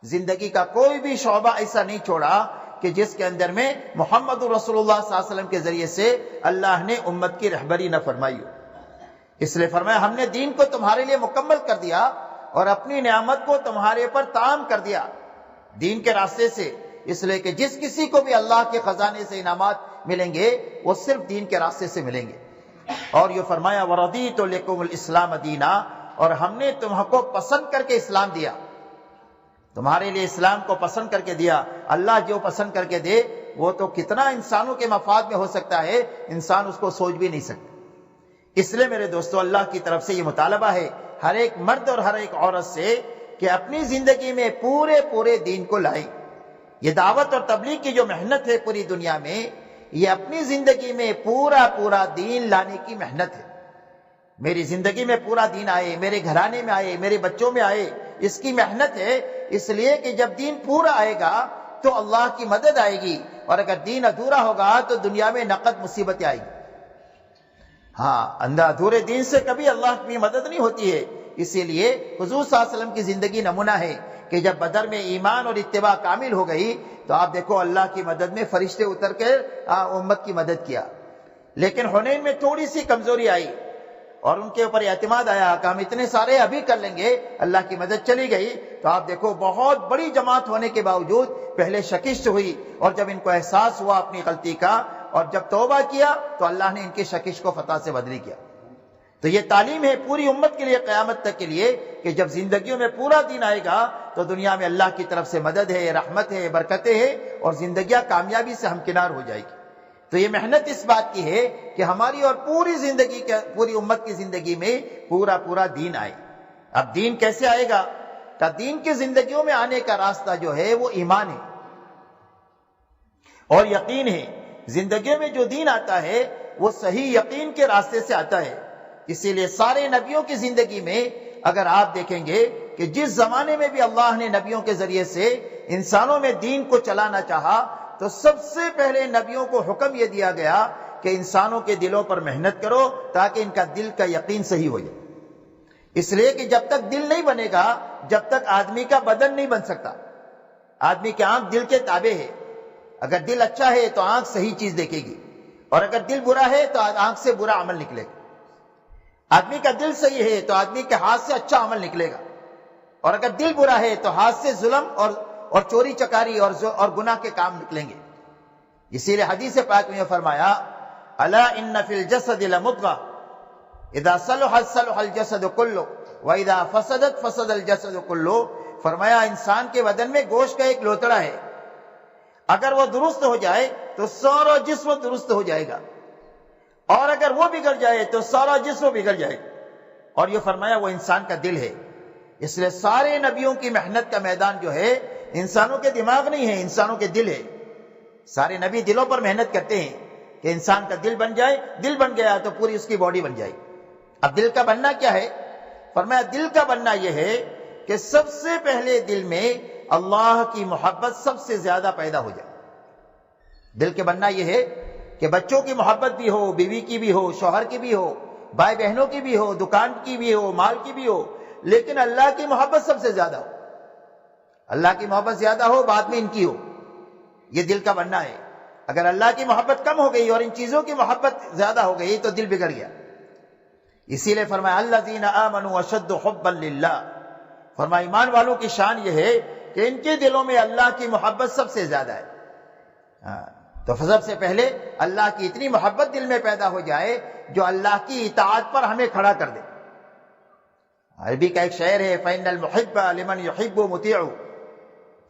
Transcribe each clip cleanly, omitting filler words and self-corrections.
زندگی کا کوئی بھی شعبہ ایسا نہیں چھوڑا کہ جس کے اندر میں محمد رسول اللہ صلی اللہ علیہ وسلم کے ذریعے سے اللہ نے امت کی رہبری نہ فرمائی ہو۔ اس لیے فرمایا ہم نے دین کو تمہارے لیے مکمل کر دیا اور اپنی نعمت کو تمہارے پر تام کر دیا دین کے راستے سے، اس لیے کہ جس کسی کو بھی اللہ کے خزانے سے انعامات ملیں گے وہ صرف دین کے راستے سے ملیں گے۔ اور یہ فرمایا وَرَضِيتُ لَكُمُ الْإِسْلَامَ دِينًا، اور ہم نے تم کو پسند کر کے اسلام دیا، تمہارے لیے اسلام کو پسند کر کے دیا۔ اللہ جو پسند کر کے دے وہ تو کتنا انسانوں کے مفاد میں ہو سکتا ہے، انسان اس کو سوچ بھی نہیں سکتا۔ اس لیے میرے دوستو اللہ کی طرف سے یہ مطالبہ ہے ہر ایک مرد اور ہر ایک عورت سے کہ اپنی زندگی میں پورے دین کو لائیں۔ یہ دعوت اور تبلیغ کی جو محنت ہے پوری دنیا میں، یہ اپنی زندگی میں پورا دین لانے کی محنت ہے۔ میری زندگی میں پورا دین آئے، میرے گھرانے میں آئے، میرے بچوں میں آئے، اس کی محنت ہے۔ اس لیے کہ جب دین پورا آئے گا تو اللہ کی مدد آئے گی، اور اگر دین ادھورا ہوگا تو دنیا میں نقد مصیبتیں آئیں گی۔ ہاں، ادھورے دین سے کبھی اللہ کی مدد نہیں ہوتی ہے۔ اسی لیے حضور صلی اللہ علیہ وسلم کی زندگی نمونہ ہے کہ جب بدر میں ایمان اور اتباع کامل ہو گئی تو آپ دیکھو اللہ کی مدد میں فرشتے اتر کے امت کی مدد کیا۔ لیکن حنین میں تھوڑی سی کمزوری آئی اور ان کے اوپر اعتماد آیا کہ ہم اتنے سارے ابھی کر لیں گے، اللہ کی مدد چلی گئی تو آپ دیکھو بہت بڑی جماعت ہونے کے باوجود پہلے شکست ہوئی، اور جب ان کو احساس ہوا اپنی غلطی کا اور جب توبہ کیا تو اللہ نے ان کی شکست کو فتح سے بدلی کیا۔ تو یہ تعلیم ہے پوری امت کے لیے قیامت تک کے لیے کہ جب زندگیوں میں پورا دین آئے گا تو دنیا میں اللہ کی طرف سے مدد ہے، رحمت ہے، برکتیں ہیں، اور زندگیاں کامیابی سے ہمکنار ہو جائے گی۔ تو یہ محنت اس بات کی ہے کہ ہماری اور پوری امت کی زندگی میں پورا دین آئے۔ اب دین کیسے آئے گا؟ کہ دین کی زندگیوں میں آنے کا راستہ جو ہے وہ ایمان ہے اور یقین ہے۔ زندگیوں میں جو دین آتا ہے وہ صحیح یقین کے راستے سے آتا ہے۔ اسی لیے سارے نبیوں کی زندگی میں اگر آپ دیکھیں گے کہ جس زمانے میں بھی اللہ نے نبیوں کے ذریعے سے انسانوں میں دین کو چلانا چاہا تو سب سے پہلے نبیوں کو حکم یہ دیا گیا کہ انسانوں کے دلوں پر محنت کرو تاکہ ان کا دل کا یقین صحیح ہو جائے۔ اس لیے کہ جب تک دل نہیں بنے گا جب تک آدمی کا بدن نہیں بن سکتا۔ آدمی کی آنکھ دل کے تابع ہے، اگر دل اچھا ہے تو آنکھ صحیح چیز دیکھے گی، اور اگر دل برا ہے تو آنکھ سے برا عمل نکلے گا۔ آدمی کا دل صحیح ہے تو آدمی کے ہاتھ سے اچھا عمل نکلے گا، اور اگر دل برا ہے تو ہاتھ سے ظلم اور چوری چکاری اور گناہ کے کام نکلیں گے۔ اسی لیے حدیث پاک میں فرمایا الا ان فی الجسد لمضغہ اذا صلحت صلح الجسد کلہ واذا فسدت فسد الجسد کلہ۔ فرمایا انسان کے بدن میں گوشت کا ایک لوتڑا ہے، اگر وہ درست ہو جائے تو سارا جسم درست ہو جائے گا، اور اگر وہ بگڑ جائے تو سارا جسم بگڑ جائے گا۔ اور یہ فرمایا وہ انسان کا دل ہے۔ اس لیے سارے نبیوں کی محنت کا میدان جو ہے انسانوں کے دماغ نہیں ہے، انسانوں کے دل ہے۔ سارے نبی دلوں پر محنت کرتے ہیں کہ انسان کا دل بن جائے، دل بن گیا تو پوری اس کی باڈی بن جائے۔ اب دل کا بننا کیا ہے؟ فرمایا دل کا بننا یہ ہے کہ سب سے پہلے دل میں اللہ کی محبت سب سے زیادہ پیدا ہو جائے۔ دل کے بننا یہ ہے کہ بچوں کی محبت بھی ہو، بیوی کی بھی ہو، شوہر کی بھی ہو، بھائی بہنوں کی بھی ہو، دکان کی بھی ہو، مال کی بھی ہو، لیکن اللہ کی محبت سب سے زیادہ ہو۔ اللہ کی محبت زیادہ ہو، بعد میں ان کی ہو۔ یہ دل کا بننا ہے۔ اگر اللہ کی محبت کم ہو گئی اور ان چیزوں کی محبت زیادہ ہو گئی تو دل بگڑ گیا۔ اسی لیے فرمایا الذین آمنوا اشد حبا للہ۔ فرمایا ایمان والوں کی شان یہ ہے کہ ان کے دلوں میں اللہ کی محبت سب سے زیادہ ہے۔ تو سب سے پہلے اللہ کی اتنی محبت دل میں پیدا ہو جائے جو اللہ کی اطاعت پر ہمیں کھڑا کر دے۔ عربی کا ایک شعر ہے فَإِنَّ الْمُحِبَّ لِمَنْ يُحِبُّ مُطِيعُ۔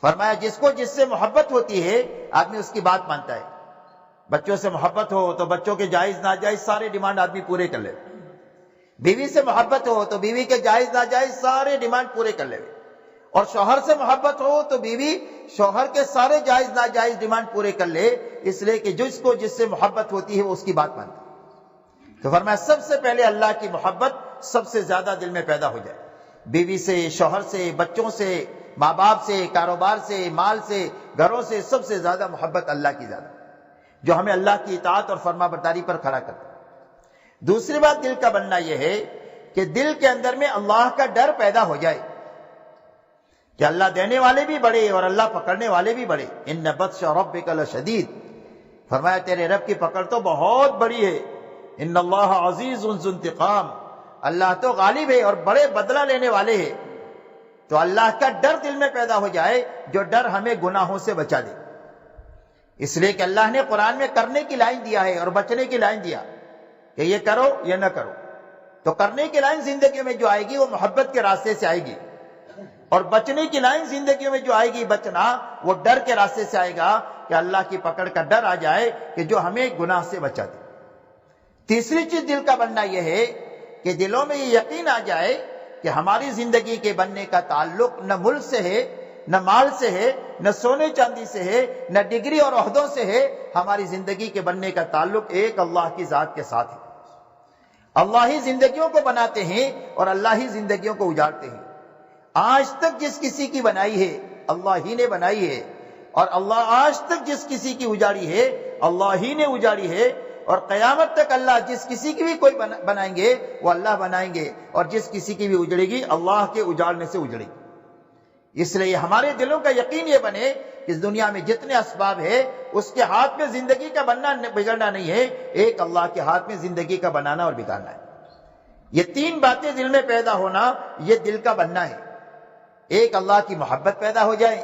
فرمایا جس کو جس سے محبت ہوتی ہے آدمی اس کی بات مانتا ہے۔ بچوں سے محبت ہو تو بچوں کے جائز ناجائز سارے ڈیمانڈ آدمی پورے کر لے۔ بیوی سے محبت ہو تو بیوی کے جائز ناجائز سارے ڈیمانڈ پورے کر لے، اور شوہر سے محبت ہو تو بیوی شوہر کے سارے جائز ناجائز ڈیمانڈ پورے کر لے، اس لیے کہ جس کو جس سے محبت ہوتی ہے وہ اس کی بات مانتا ہے۔ تو فرمایا سب سے پہلے اللہ کی محبت سب سے زیادہ دل میں پیدا ہو جائے۔ بیوی سے، شوہر سے، بچوں سے، ماں باپ سے، کاروبار سے، مال سے، گھروں سے سب سے زیادہ محبت اللہ کی زیادہ، جو ہمیں اللہ کی اطاعت اور فرما برداری پر کھڑا کرتا ہے۔ دوسری بات دل کا بننا یہ ہے کہ دل کے اندر میں اللہ کا ڈر پیدا ہو جائے۔ کہ اللہ دینے والے بھی بڑے اور اللہ پکڑنے والے بھی بڑے. ان بطش ربک لشدید، فرمایا تیرے رب کی پکڑ تو بہت بڑی ہے. ان اللہ عزیز ذو انتقام، اللہ تو غالب ہے اور بڑے بدلہ لینے والے ہیں. تو اللہ کا ڈر دل میں پیدا ہو جائے، جو ڈر ہمیں گناہوں سے بچا دے. اس لیے کہ اللہ نے قرآن میں کرنے کی لائن دیا ہے اور بچنے کی لائن دیا کہ یہ کرو یہ نہ کرو. تو کرنے کی لائن زندگی میں جو آئے گی وہ محبت کے راستے سے آئے گی، اور بچنے کی لائن زندگی میں جو آئے گی بچنا وہ ڈر کے راستے سے آئے گا کہ اللہ کی پکڑ کا ڈر آ جائے کہ جو ہمیں گناہ سے بچا دے. تیسری چیز دل کا بننا یہ ہے کہ دلوں میں یہ یقین آ جائے کہ ہماری زندگی کے بننے کا تعلق نہ ملک سے ہے، نہ مال سے ہے، نہ سونے چاندی سے ہے، نہ ڈگری اور عہدوں سے ہے. ہماری زندگی کے بننے کا تعلق ایک اللہ کی ذات کے ساتھ ہے. اللہ ہی زندگیوں کو بناتے ہیں اور اللہ ہی زندگیوں کو اجاڑتے ہیں. آج تک جس کسی کی بنائی ہے اللہ ہی نے بنائی ہے، اور اللہ آج تک جس کسی کی اجاڑی ہے اللہ ہی نے اجاڑی ہے، اور قیامت تک اللہ جس کسی کی بھی کوئی بنائیں گے وہ اللہ بنائیں گے، اور جس کسی کی بھی اجڑے گی اللہ کے اجاڑنے سے اجڑے گی. اس لیے ہمارے دلوں کا یقین یہ بنے کہ اس دنیا میں جتنے اسباب ہے اس کے ہاتھ میں زندگی کا بننا بگڑنا نہیں ہے، ایک اللہ کے ہاتھ میں زندگی کا بنانا اور بگاڑنا ہے. یہ تین باتیں دل میں پیدا ہونا یہ دل کا بننا ہے. ایک اللہ کی محبت پیدا ہو جائے،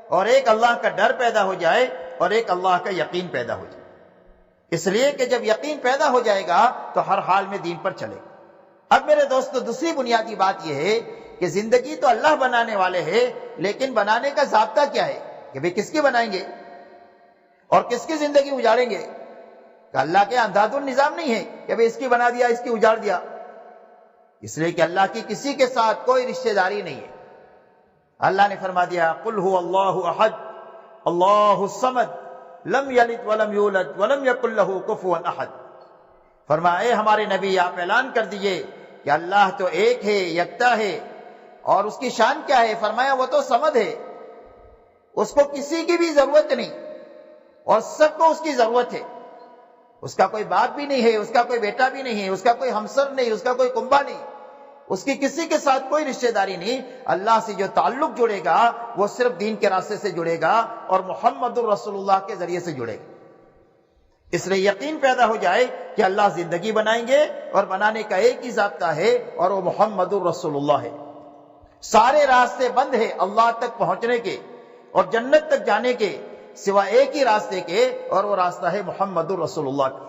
اور ایک اللہ کا ڈر پیدا ہو جائے، اور ایک اللہ کا یقین پیدا ہو جائے. اس لیے کہ جب یقین پیدا ہو جائے گا تو ہر حال میں دین پر چلے گا. اب میرے دوستو دوسری بنیادی بات یہ ہے کہ زندگی تو اللہ بنانے والے ہیں، لیکن بنانے کا ضابطہ کیا ہے کہ بھئی کس کی بنائیں گے اور کس کی زندگی اجاڑیں گے. کہ اللہ کے انداز النظام نہیں ہے کہ بھئی اس کی بنا دیا اس کی اجاڑ دیا. اس لیے کہ اللہ کی کسی کے ساتھ کوئی رشتہ داری نہیں ہے. اللہ نے فرما دیا قل هو اللہ احد اللہ الصمد لم یلد ولم یولد ولم یکن له کفوا احد. فرمائے ہمارے نبی آپ اعلان کر دیجئے کہ اللہ تو ایک ہے، یکتا ہے، اور اس کی شان کیا ہے؟ فرمایا وہ تو صمد ہے، اس کو کسی کی بھی ضرورت نہیں اور سب کو اس کی ضرورت ہے. اس کا کوئی باپ بھی نہیں ہے، اس کا کوئی بیٹا بھی نہیں ہے، اس کا کوئی ہمسر نہیں، اس کا کوئی کنبا نہیں، اس کی کسی کے ساتھ کوئی رشتہ داری نہیں. اللہ سے جو تعلق جڑے گا وہ صرف دین کے راستے سے جڑے گا اور محمد الرسول اللہ کے ذریعے سے جڑے گا. اس لیے یقین پیدا ہو جائے کہ اللہ زندگی بنائیں گے اور بنانے کا ایک ہی ضابطہ ہے اور وہ محمد الرسول اللہ ہے. سارے راستے بند ہیں اللہ تک پہنچنے کے اور جنت تک جانے کے سوائے ایک ہی راستے کے، اور وہ راستہ ہے محمد الرسول اللہ کا.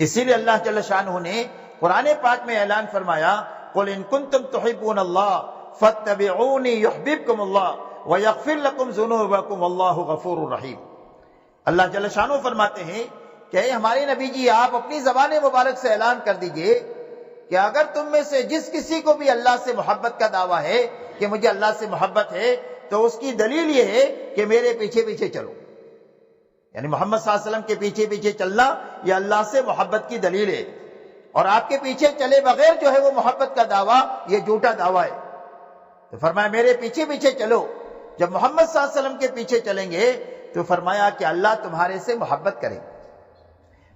اسی لیے اللہ جل شانہ نے قرآن پاک میں اعلان فرمایا قل ان کنتم تحبون اللہ فاتبعونی یحببکم اللہ ویغفر لکم ذنوبکم واللہ غفور الرحیم. اللہ جل شانہ فرماتے ہیں کہ اے ہمارے نبی جی آپ اپنی زبان مبارک سے اعلان کر دیجئے کہ اگر تم میں سے جس کسی کو بھی اللہ سے محبت کا دعویٰ ہے کہ مجھے اللہ سے محبت ہے تو اس کی دلیل یہ ہے کہ میرے پیچھے پیچھے چلو. یعنی محمد صلی اللہ علیہ وسلم کے پیچھے پیچھے چلنا یہ اللہ سے محبت کی دلیل ہے، اور آپ کے پیچھے چلے بغیر جو ہے وہ محبت کا دعویٰ یہ جھوٹا دعویٰ ہے. تو فرمایا میرے پیچھے پیچھے چلو. جب محمد صلی اللہ علیہ وسلم کے پیچھے چلیں گے تو فرمایا کہ اللہ تمہارے سے محبت کرے.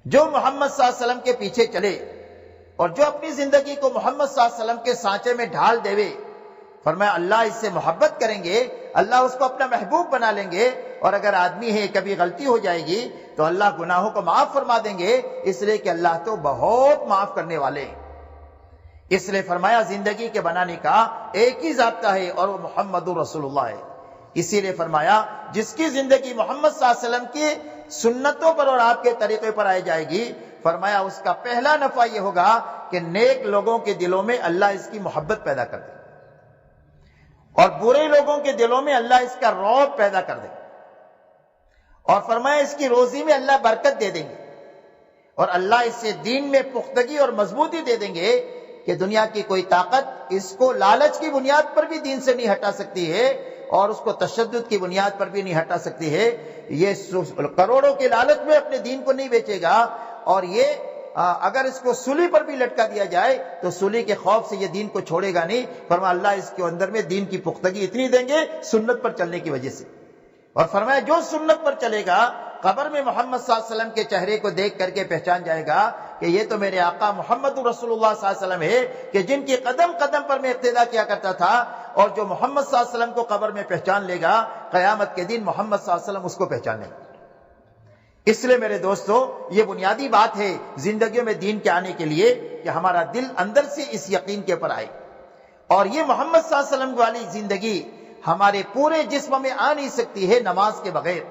جو محمد صلی اللہ علیہ وسلم کے پیچھے چلے اور جو اپنی زندگی کو محمد صلی اللہ علیہ وسلم کے سانچے میں ڈھال دے، فرمایا اللہ اس سے محبت کریں گے، اللہ اس کو اپنا محبوب بنا لیں گے. اور اگر آدمی ہے کبھی غلطی ہو جائے گی تو اللہ گناہوں کو معاف فرما دیں گے، اس لیے کہ اللہ تو بہت معاف کرنے والے ہیں. اس لیے فرمایا زندگی کے بنانے کا ایک ہی ضابطہ ہے اور وہ محمد رسول اللہ ہے. اسی لیے فرمایا جس کی زندگی محمد صلی اللہ علیہ وسلم کی سنتوں پر اور آپ کے طریقے پر آئی جائے گی، فرمایا اس کا پہلا نفع یہ ہوگا کہ نیک لوگوں کے دلوں میں اللہ اس کی محبت پیدا کر دے، اور برے لوگوں کے دلوں میں اللہ اس کا رعب پیدا کر دے. اور فرمایا اس کی روزی میں اللہ برکت دے دیں گے، اور اللہ اس سے دین میں پختگی اور مضبوطی دے دیں گے کہ دنیا کی کوئی طاقت اس کو لالچ کی بنیاد پر بھی دین سے نہیں ہٹا سکتی ہے، اور اس کو تشدد کی بنیاد پر بھی نہیں ہٹا سکتی ہے. یہ کروڑوں کے لالچ میں اپنے دین کو نہیں بیچے گا، اور یہ اگر اس کو سولی پر بھی لٹکا دیا جائے تو سولی کے خوف سے یہ دین کو چھوڑے گا نہیں. فرمایا اللہ اس کے اندر میں دین کی پختگی اتنی دیں گے سنت پر چلنے کی وجہ سے. اور فرمایا جو سنت پر چلے گا قبر میں محمد صلی اللہ علیہ وسلم کے چہرے کو دیکھ کر کے پہچان جائے گا کہ یہ تو میرے آقا محمد رسول اللہ صلی اللہ علیہ وسلم ہے، کہ جن کی قدم قدم پر میں اقتدا کیا کرتا تھا، اور جو محمد صلی اللہ علیہ وسلم کو قبر میں پہچان لے گا، قیامت کے دن محمد صلی اللہ علیہ وسلم اس کو پہچان لے گا۔ اس لیے میرے دوستو، یہ بنیادی بات ہے زندگیوں میں دین کے آنے کے لیے کہ ہمارا دل اندر سے اس یقین کے پر آئے، اور یہ محمد صلی اللہ علیہ وسلم والی زندگی ہمارے پورے جسم میں آ نہیں سکتی ہے نماز کے بغیر۔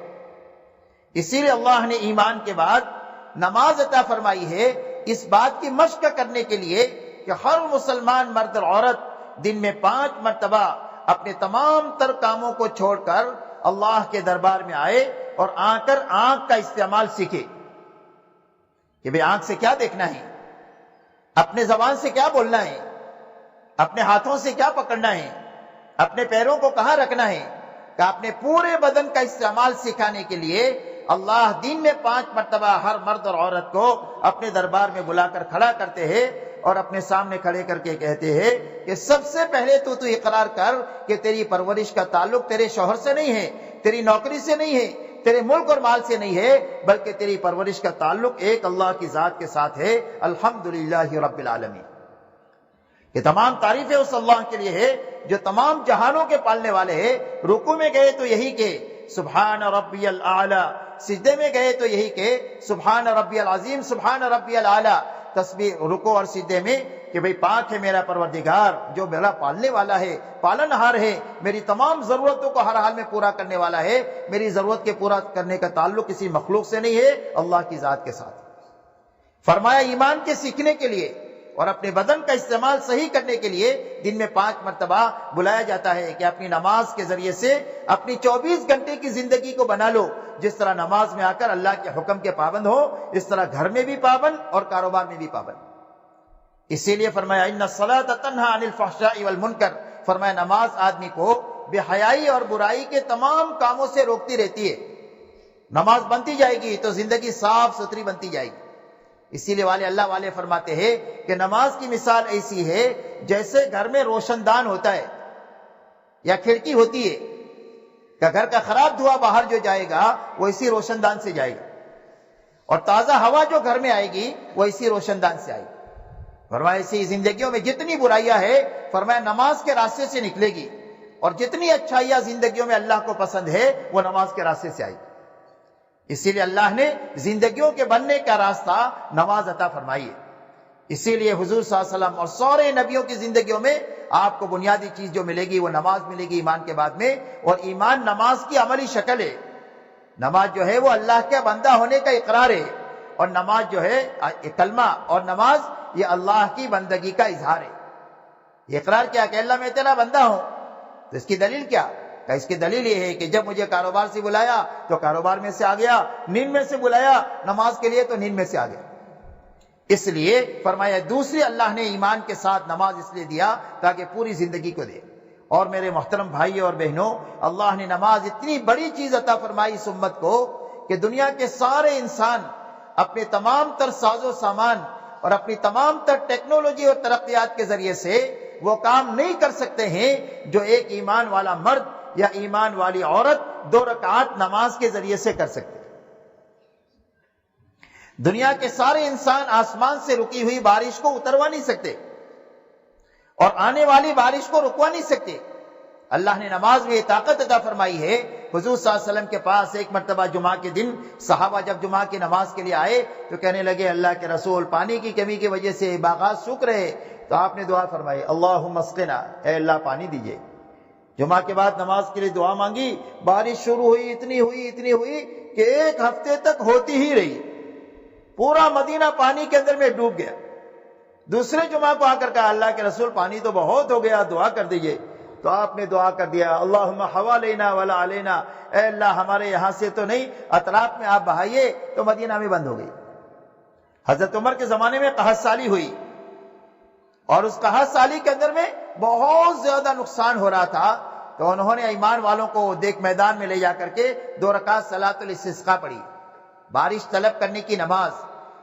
اسی لیے اللہ نے ایمان کے بعد نماز عطا فرمائی ہے، اس بات کی مشق کرنے کے لیے کہ ہر مسلمان مرد اور عورت دن میں 5 مرتبہ اپنے تمام تر کاموں کو چھوڑ کر اللہ کے دربار میں آئے اور آ کر آنکھ کا استعمال سیکھے کہ بھئی آنکھ سے کیا دیکھنا ہے، اپنے زبان سے کیا بولنا ہے، اپنے ہاتھوں سے کیا پکڑنا ہے، اپنے پیروں کو کہاں رکھنا ہے، کہ اپنے پورے بدن کا استعمال سکھانے کے لیے اللہ دن میں 5 مرتبہ ہر مرد اور عورت کو اپنے دربار میں بلا کر کھڑا کرتے ہیں اور اپنے سامنے کھڑے کر کے کہتے ہیں کہ سب سے پہلے تو اقرار کر کہ تیری پرورش کا تعلق تیرے شوہر سے نہیں ہے، تیری نوکری سے نہیں ہے، تیرے ملک اور مال سے نہیں ہے، بلکہ تیری پرورش کا تعلق ایک اللہ کی ذات کے ساتھ ہے۔ الحمدللہ رب العالمین، یہ تمام تعریفیں اس اللہ کے لیے ہے جو تمام جہانوں کے پالنے والے ہیں۔ رکوع میں گئے تو یہی کہ سبحان ربی الاعلی، سجدے میں گئے تو یہی کہ سبحان ربی العظیم، سبحان ربی الاعلی۔ تسبیح رکوع اور سجدے میں کہ بھئی پاک ہے میرا پروردگار جو میرا پالنے والا ہے، پالنہار ہے، میری تمام ضرورتوں کو ہر حال میں پورا کرنے والا ہے، میری ضرورت کے پورا کرنے کا تعلق کسی مخلوق سے نہیں ہے، اللہ کی ذات کے ساتھ۔ فرمایا ایمان کے سیکھنے کے لیے اور اپنے بدن کا استعمال صحیح کرنے کے لیے دن میں 5 مرتبہ بلایا جاتا ہے کہ اپنی نماز کے ذریعے سے اپنی 24 گھنٹے کی زندگی کو بنا لو، جس طرح نماز میں آ کر اللہ کے حکم کے پابند ہو، اس طرح گھر میں بھی پابند اور کاروبار میں بھی پابند۔ اسی لیے فرمایا ان الصلاۃ تنہی عن الفحشاء والمنکر، فرمایا نماز آدمی کو بے حیائی اور برائی کے تمام کاموں سے روکتی رہتی ہے۔ نماز بنتی جائے گی تو زندگی صاف ستھری بنتی جائے گی۔ اسی لیے اللہ والے فرماتے ہیں کہ نماز کی مثال ایسی ہے جیسے گھر میں روشن دان ہوتا ہے یا کھڑکی ہوتی ہے، کہ گھر کا خراب دھواں باہر جو جائے گا وہ اسی روشن دان سے جائے گا، اور تازہ ہوا جو گھر میں آئے گی وہ اسی روشن دان سے آئے گی۔ فرمایا اسی زندگیوں میں جتنی برائیاں ہے، فرمایا نماز کے راستے سے نکلے گی، اور جتنی اچھائیاں زندگیوں میں اللہ کو پسند ہے وہ نماز کے راستے سے آئے گی۔ اسی لیے اللہ نے زندگیوں کے بننے کا راستہ نماز عطا فرمائی ہے۔ اسی لیے حضور صلی اللہ علیہ وسلم اور سارے نبیوں کی زندگیوں میں آپ کو بنیادی چیز جو ملے گی وہ نماز ملے گی ایمان کے بعد میں، اور ایمان نماز کی عملی شکل ہے۔ نماز جو ہے وہ اللہ کا بندہ ہونے کا اقرار ہے، اور نماز جو ہے کلمہ اور نماز یہ اللہ کی بندگی کا اظہار ہے۔ یہ اقرار کیا کہ اللہ میں تیرا بندہ ہوں، تو اس کی دلیل کیا؟ کہ اس کی دلیل یہ ہے کہ جب مجھے کاروبار سے بلایا تو کاروبار میں سے آ گیا، نیند میں سے بلایا نماز کے لیے تو نیند میں سے آ گیا۔ اس لیے فرمایا دوسری اللہ نے ایمان کے ساتھ نماز اس لیے دیا تاکہ پوری زندگی کو دے۔ اور میرے محترم بھائی اور بہنوں، اللہ نے نماز اتنی بڑی چیز عطا فرمائی اس امت کو کہ دنیا کے سارے انسان اپنے تمام تر ساز و سامان اور اپنی تمام تر ٹیکنالوجی اور ترقیات کے ذریعے سے وہ کام نہیں کر سکتے ہیں جو ایک ایمان والا مرد یا ایمان والی عورت 2 رکعات نماز کے ذریعے سے کر سکتے۔ دنیا کے سارے انسان آسمان سے رکی ہوئی بارش کو اتروا نہیں سکتے اور آنے والی بارش کو رکوا نہیں سکتے۔ اللہ نے نماز میں یہ طاقت عطا فرمائی ہے۔ حضور صلی اللہ علیہ وسلم کے پاس ایک مرتبہ جمعہ کے دن صحابہ جب جمعہ کی نماز کے لیے آئے تو کہنے لگے اللہ کے رسول پانی کی کمی کی وجہ سے باغات سوکھ رہے، تو آپ نے دعا فرمائی اللہم اسقنا، اے اللہ پانی دیجئے۔ جمعہ کے بعد نماز کے لیے دعا مانگی، بارش شروع ہوئی، اتنی ہوئی کہ 1 ہفتے تک ہوتی ہی رہی، پورا مدینہ پانی کے اندر میں ڈوب گیا۔ دوسرے جمعہ کو آ کر کہا اللہ کے رسول پانی تو بہت ہو گیا، دعا کر دیجئے۔ تو آپ نے دعا کر دیا اللہم حوالینا ولا علینا، اے اللہ ہمارے یہاں سے تو نہیں، اطراف میں آپ بہائیے، تو مدینہ میں بند ہو گئی۔ حضرت عمر کے زمانے میں قحط سالی ہوئی، اور اس قحط سالی کے اندر میں بہت زیادہ نقصان ہو رہا تھا، تو انہوں نے ایمان والوں کو دیکھ میدان میں لے جا کر کے 2 رکعت صلاۃ الاستسقاء پڑھی، بارش طلب کرنے کی نماز،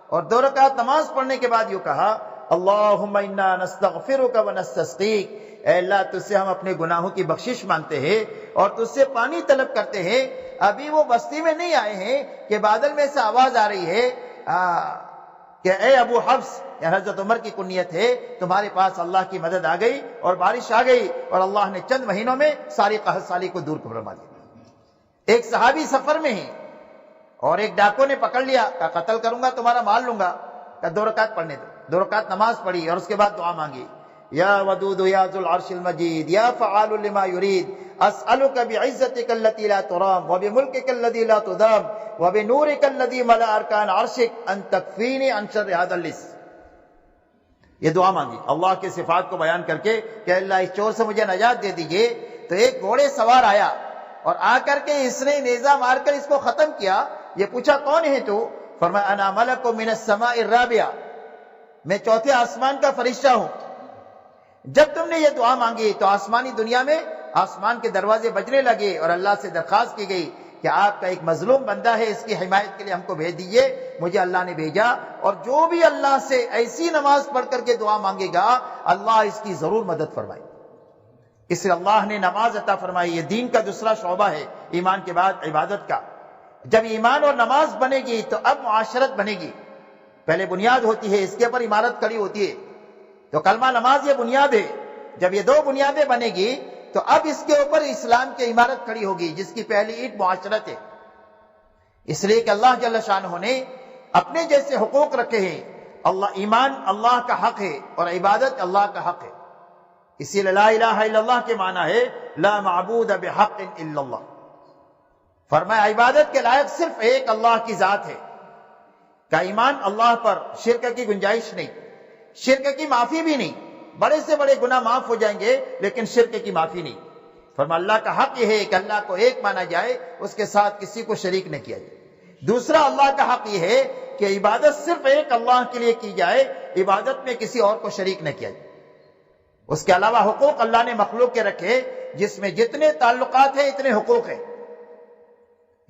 اور 2 رکعت نماز پڑھنے کے بعد یوں کہا اللہم انا نستغفرک ونستسقیک، اے اللہ تجھ سے ہم اپنے گناہوں کی بخشش مانگتے ہیں اور تجھ سے پانی طلب کرتے ہیں۔ ابھی وہ بستی میں نہیں آئے ہیں کہ بادل میں سے آواز آ رہی ہے کہ اے ابو حفص، یا حضرت عمر کی کنیت ہے، تمہارے پاس اللہ کی مدد آ گئی اور بارش آ گئی اور اللہ نے چند مہینوں میں ساری قحط سالی کو دور فرما دیا۔ ایک صحابی سفر میں ہیں اور ایک ڈاکو نے پکڑ لیا، کہا قتل کروں گا تمہارا مال لوں گا، کہا 2 رکعت پڑھنے دو۔ 2 رکعت نماز پڑھی اور اس کے بعد دعا مانگی، یا ودود یا ذو العرش المجید یا فعال لما یرید اسألک بعزتک التي لا ترام وبملکک الذي لا تدام وبنورک الذي ملأ ارکان عرشک ان تکفینی عن شر هذا اللص۔ یہ دعا مانگی اللہ کے صفات کو بیان کر کے کہ اللہ اس چور سے مجھے نجات دے دیجئے۔ تو ایک گھوڑے سوار آیا اور آ کر کے اس نے نیزہ مار کر اس کو ختم کیا۔ یہ پوچھا کون ہے تو؟ فرمایا انا ملک من السماء الرابعہ، میں 4تھے آسمان کا فرشتہ ہوں۔ جب تم نے یہ دعا مانگی تو آسمانی دنیا میں آسمان کے دروازے بجنے لگے اور اللہ سے درخواست کی گئی کہ آپ کا ایک مظلوم بندہ ہے، اس کی حمایت کے لیے ہم کو بھیج دیجئے۔ مجھے اللہ نے بھیجا، اور جو بھی اللہ سے ایسی نماز پڑھ کر کے دعا مانگے گا اللہ اس کی ضرور مدد فرمائے۔ اس لیے اللہ نے نماز عطا فرمائی۔ یہ دین کا دوسرا شعبہ ہے ایمان کے بعد عبادت کا۔ جب ایمان اور نماز بنے گی تو اب معاشرت بنے گی۔ پہلے بنیاد ہوتی ہے، اس کے اوپر عمارت کھڑی ہوتی ہے۔ تو کلمہ نماز یہ بنیاد ہے۔ جب یہ 2 بنیادیں بنے گی تو اب اس کے اوپر اسلام کی عمارت کھڑی ہوگی، جس کی پہلی اینٹ معاشرت ہے۔ اس لیے کہ اللہ جل شانہ نے اپنے جیسے حقوق رکھے ہیں۔ ایمان اللہ کا حق ہے اور عبادت اللہ کا حق ہے۔ اسی لیے لا الہ الا اللہ کے معنی ہے لا معبود بحق الا اللہ۔ فرمایا عبادت کے لائق صرف ایک اللہ کی ذات ہے۔ کا ایمان اللہ پر شرک کی گنجائش نہیں، شرک کی معافی بھی نہیں۔ بڑے سے بڑے گناہ معاف ہو جائیں گے لیکن شرک کی معافی نہیں۔ فرمایا اللہ کا حق یہ ہے کہ اللہ کو ایک مانا جائے، اس کے ساتھ کسی کو شریک نہ کیا جائے۔ دوسرا اللہ کا حق یہ ہے کہ عبادت صرف ایک اللہ کے لیے کی جائے، عبادت میں کسی اور کو شریک نہ کیا جائے۔ اس کے علاوہ حقوق اللہ نے مخلوق کے رکھے، جس میں جتنے تعلقات ہیں اتنے حقوق ہیں۔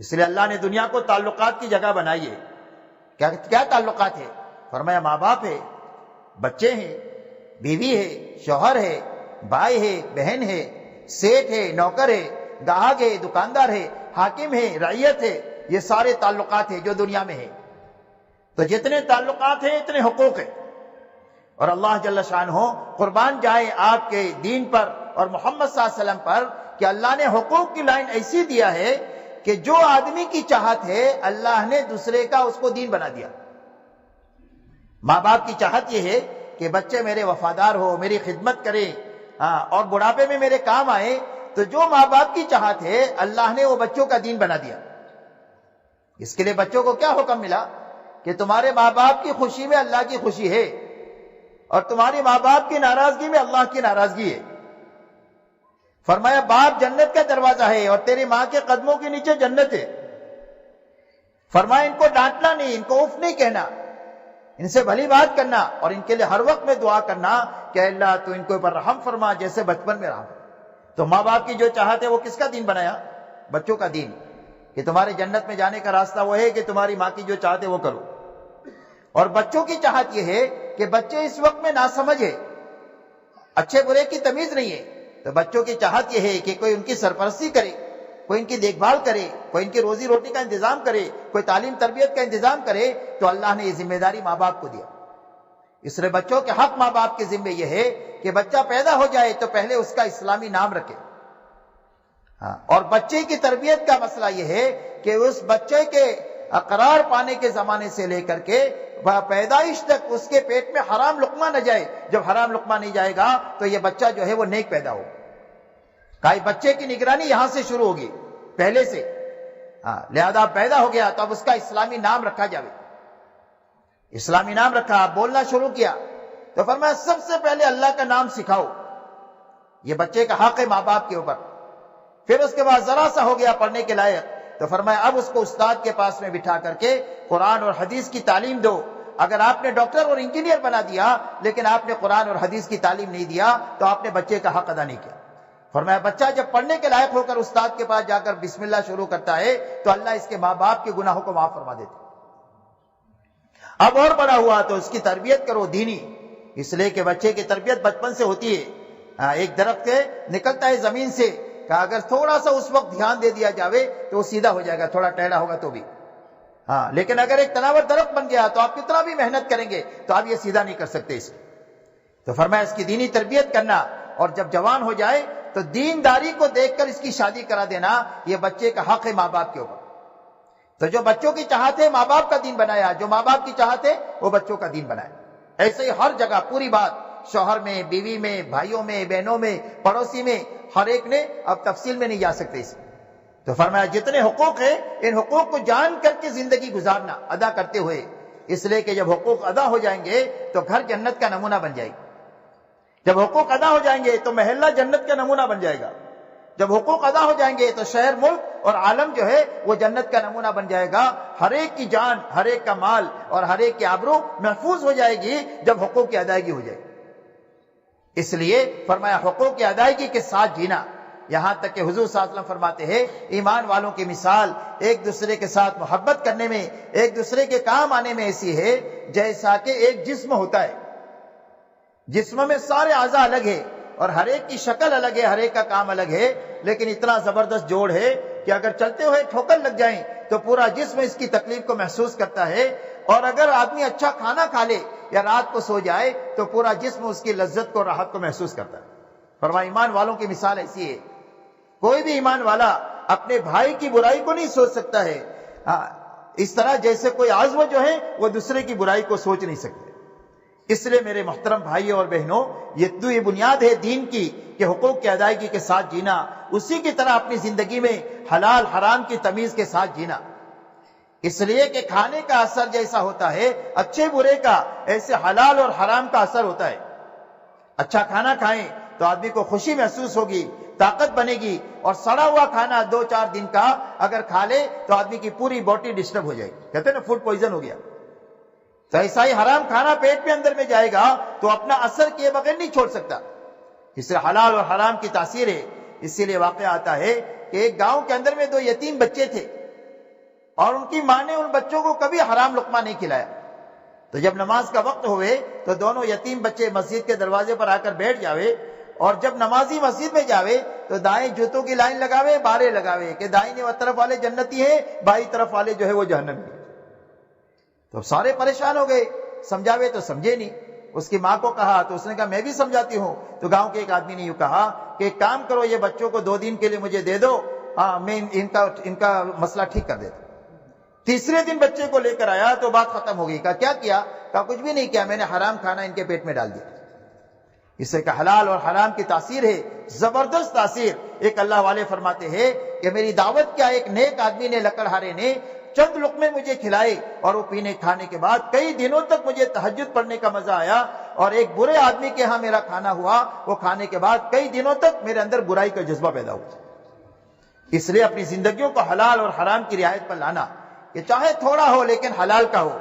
اس لیے اللہ نے دنیا کو تعلقات کی جگہ بنائی ہے۔ کیا تعلقات ہے؟ فرمایا ماں باپ ہے، بچے ہیں، بیوی ہے، شوہر ہے، بھائی ہے، بہن ہے، سیٹ ہے، نوکر ہے، گاہک ہے، دکاندار ہے، حاکم ہے، رعیت ہے۔ یہ سارے تعلقات ہیں جو دنیا میں ہیں۔ تو جتنے تعلقات ہیں اتنے حقوق ہیں۔ اور اللہ جل شانہ قربان جائے آپ کے دین پر اور محمد صلی اللہ علیہ وسلم پر کہ اللہ نے حقوق کی لائن ایسی دیا ہے کہ جو آدمی کی چاہت ہے اللہ نے دوسرے کا اس کو دین بنا دیا۔ ماں باپ کی چاہت یہ ہے کہ بچے میرے وفادار ہو، میری خدمت کرے، اور بڑھاپے میں میرے کام آئے۔ تو جو ماں باپ کی چاہت ہے اللہ نے وہ بچوں کا دین بنا دیا۔ اس کے لیے بچوں کو کیا حکم ملا کہ تمہارے ماں باپ کی خوشی میں اللہ کی خوشی ہے اور تمہاری ماں باپ کی ناراضگی میں اللہ کی ناراضگی ہے۔ فرمایا باپ جنت کا دروازہ ہے اور تیری ماں کے قدموں کے نیچے جنت ہے۔ فرمایا ان کو ڈانٹنا نہیں، ان کو اف نہیں کہنا، ان سے بھلی بات کرنا اور ان کے لیے ہر وقت میں دعا کرنا کہ اللہ تو ان کے اوپر رحم فرما جیسے بچپن میں رحم۔ تو ماں باپ کی جو چاہت ہے وہ کس کا دین بنایا؟ بچوں کا دین، کہ تمہارے جنت میں جانے کا راستہ وہ ہے کہ تمہاری ماں کی جو چاہت ہے وہ کرو۔ اور بچوں کی چاہت یہ ہے کہ بچے اس وقت میں ناسمجھ ہے، اچھے برے کی تمیز نہیں ہے، تو بچوں کی چاہت یہ ہے کہ کوئی ان کی سرپرستی کرے، کوئی ان کی دیکھ بھال کرے، کوئی ان کی روزی روٹی کا انتظام کرے، کوئی تعلیم تربیت کا انتظام کرے۔ تو اللہ نے یہ ذمہ داری ماں باپ کو دیا۔ اس لیے بچوں کے حق ماں باپ کے ذمہ یہ ہے کہ بچہ پیدا ہو جائے تو پہلے اس کا اسلامی نام رکھے۔ اور بچے کی تربیت کا مسئلہ یہ ہے کہ اس بچے کے قرار پانے کے زمانے سے لے کر کے پیدائش تک اس کے پیٹ میں حرام لقمہ نہ جائے۔ جب حرام لقمہ نہیں جائے گا تو یہ بچہ جو ہے وہ نیک پیدا ہو۔ کئی بچے کی نگرانی یہاں سے شروع ہوگی پہلے سے۔ لہذا پیدا ہو گیا تو اب اس کا اسلامی نام رکھا جائے۔ اسلامی نام رکھا، بولنا شروع کیا تو فرمایا سب سے پہلے اللہ کا نام سکھاؤ۔ یہ بچے کا حق ہے ماں باپ کے اوپر۔ پھر اس کے بعد ذرا سا ہو گیا پڑھنے کے لائق تو فرمایا اب اس کو استاد کے پاس میں بٹھا کر کے قرآن اور حدیث کی تعلیم دو۔ اگر آپ نے ڈاکٹر اور انجینئر بنا دیا لیکن آپ نے قرآن اور حدیث کی تعلیم نہیں دیا تو آپ نے بچے کا حق ادا نہیں کیا۔ فرمایا بچہ جب پڑھنے کے لائق ہو کر استاد کے پاس جا کر بسم اللہ شروع کرتا ہے تو اللہ اس کے ماں باپ کے گناہوں کو معاف فرما دیتے۔ اب اور بڑا ہوا تو اس کی تربیت کرو دینی، اس لیے کہ بچے کی تربیت بچپن سے ہوتی ہے۔ ایک درخت نکلتا ہے زمین سے کہ اگر تھوڑا سا اس وقت دھیان دے دیا جاوے تو وہ سیدھا ہو جائے گا، تھوڑا ٹیڑھا ہوگا تو بھی۔ ہاں، لیکن اگر ایک تناور درخت بن گیا تو آپ کتنا بھی محنت کریں گے تو آپ یہ سیدھا نہیں کر سکتے اس کو. تو فرمایا اس کی دینی تربیت کرنا، اور جب جوان ہو جائے تو دینداری کو دیکھ کر اس کی شادی کرا دینا، یہ بچے کا حق ہے ماں باپ کے اوپر. تو جو بچوں کی چاہت ہے ماں باپ کا دین بنایا، جو ماں باپ کی چاہت ہے وہ بچوں کا دین بنایا. ایسے ہی ہر جگہ پوری بات، شوہر میں، بیوی میں، بھائیوں میں، بہنوں میں، پڑوسی میں، ہر ایک نے اب تفصیل میں نہیں جا سکتے اس میں. تو فرمایا جتنے حقوق ہیں ان حقوق کو جان کر کے زندگی گزارنا، ادا کرتے ہوئے، اس لیے کہ جب حقوق ادا ہو جائیں گے تو گھر جنت کا نمونہ بن جائے گا. جب حقوق ادا ہو جائیں گے تو محلہ جنت کا نمونہ بن جائے گا. جب حقوق ادا ہو جائیں گے تو شہر، ملک اور عالم جو ہے وہ جنت کا نمونہ بن جائے گا. ہر ایک کی جان، ہر ایک کا مال اور ہر ایک کی آبرو محفوظ ہو جائے گی جب حقوق کی ادائیگی ہو جائے گی. اس لیے فرمایا حقوق کی ادائیگی کے ساتھ جینا. یہاں تک کہ حضور صلی اللہ علیہ وسلم فرماتے ہیں ایمان والوں کی مثال ایک دوسرے کے ساتھ محبت کرنے میں، ایک دوسرے کے کام آنے میں ایسی ہے جیسا کہ ایک جسم ہوتا ہے. جسم میں سارے اعضاء الگ ہے اور ہر ایک کی شکل الگ ہے، ہر ایک کا کام الگ ہے، لیکن اتنا زبردست جوڑ ہے کہ اگر چلتے ہوئے ٹھوکر لگ جائیں تو پورا جسم اس کی تکلیف کو محسوس کرتا ہے. اور اگر آدمی اچھا کھانا کھا لے یا رات کو سو جائے تو پورا جسم اس کی لذت کو، راحت کو محسوس کرتا ہے. فرمایا ایمان والوں کی مثال ایسی ہے. کوئی بھی ایمان والا اپنے بھائی کی برائی کو نہیں سوچ سکتا ہے اس طرح جیسے کوئی عضو جو ہے وہ دوسرے کی برائی کو سوچ نہیں سکتے. اس لیے میرے محترم بھائیوں اور بہنوں، یہ بنیاد ہے دین کی کہ حقوق کی ادائیگی کے ساتھ جینا، اسی کی طرح اپنی زندگی میں حلال حرام کی تمیز کے ساتھ جینا. اس لیے کہ کھانے کا اثر جیسا ہوتا ہے اچھے برے کا، ایسے حلال اور حرام کا اثر ہوتا ہے. اچھا کھانا کھائیں تو آدمی کو خوشی محسوس ہوگی، طاقت بنے گی، اور سڑا ہوا کھانا 2-4 دن کا اگر کھا لے تو آدمی کی پوری باڈی ڈسٹرب ہو جائے گی. کہتے ہیں نا فوڈ پوائزن ہو گیا. تو ایسا ہی حرام کھانا پیٹ میں اندر میں جائے گا تو اپنا اثر کیے بغیر نہیں چھوڑ سکتا. اس سے حلال اور حرام کی تاثیر ہے. اسی لیے واقعہ آتا ہے کہ ایک گاؤں کے اندر میں 2 یتیم بچے تھے اور ان کی ماں نے ان بچوں کو کبھی حرام لقمہ نہیں کھلایا. تو جب نماز کا وقت ہوئے تو دونوں یتیم بچے مسجد کے دروازے پر آ کر بیٹھ جاوے، اور جب نمازی مسجد میں جاوے تو دائیں جوتوں کی لائن لگاوے، بارے لگاوے کہ دائیں طرف والے جنتی ہیں، بائیں طرف والے جو ہے وہ جہنمی. تو سارے پریشان ہو گئے، سمجھاوے تو سمجھے نہیں. اس کی ماں کو کہا تو اس نے کہا میں بھی سمجھاتی ہوں. تو گاؤں کے ایک آدمی نے یوں کہا کہ ایک کام کرو، یہ بچوں کو 2 دن کے لیے مجھے دے دو، میں ان کا مسئلہ ٹھیک کر دیتا. تیسرے دن بچے کو لے کر آیا تو بات ختم ہو گئی. کہا کیا؟ کہا کچھ بھی نہیں کیا، میں نے حرام کھانا ان کے پیٹ میں ڈال دیا. اس سے کہ حلال اور حرام کی تاثیر ہے، زبردست تاثیر. ایک اللہ والے فرماتے ہیں کہ میری دعوت کیا ایک نیک آدمی نے، لکڑہارے نے چند لقمے مجھے کھلائے اور وہ پینے کھانے کے بعد کئی دنوں تک مجھے تہجد پڑھنے کا مزہ آیا. اور ایک برے آدمی کے ہاں میرا کھانا ہوا، وہ کھانے کے بعد کئی دنوں تک میرے اندر برائی کا جذبہ پیدا ہوا. اس لیے اپنی زندگیوں کو حلال اور حرام کی رعایت پر لانا، کہ چاہے تھوڑا ہو لیکن حلال کا ہو.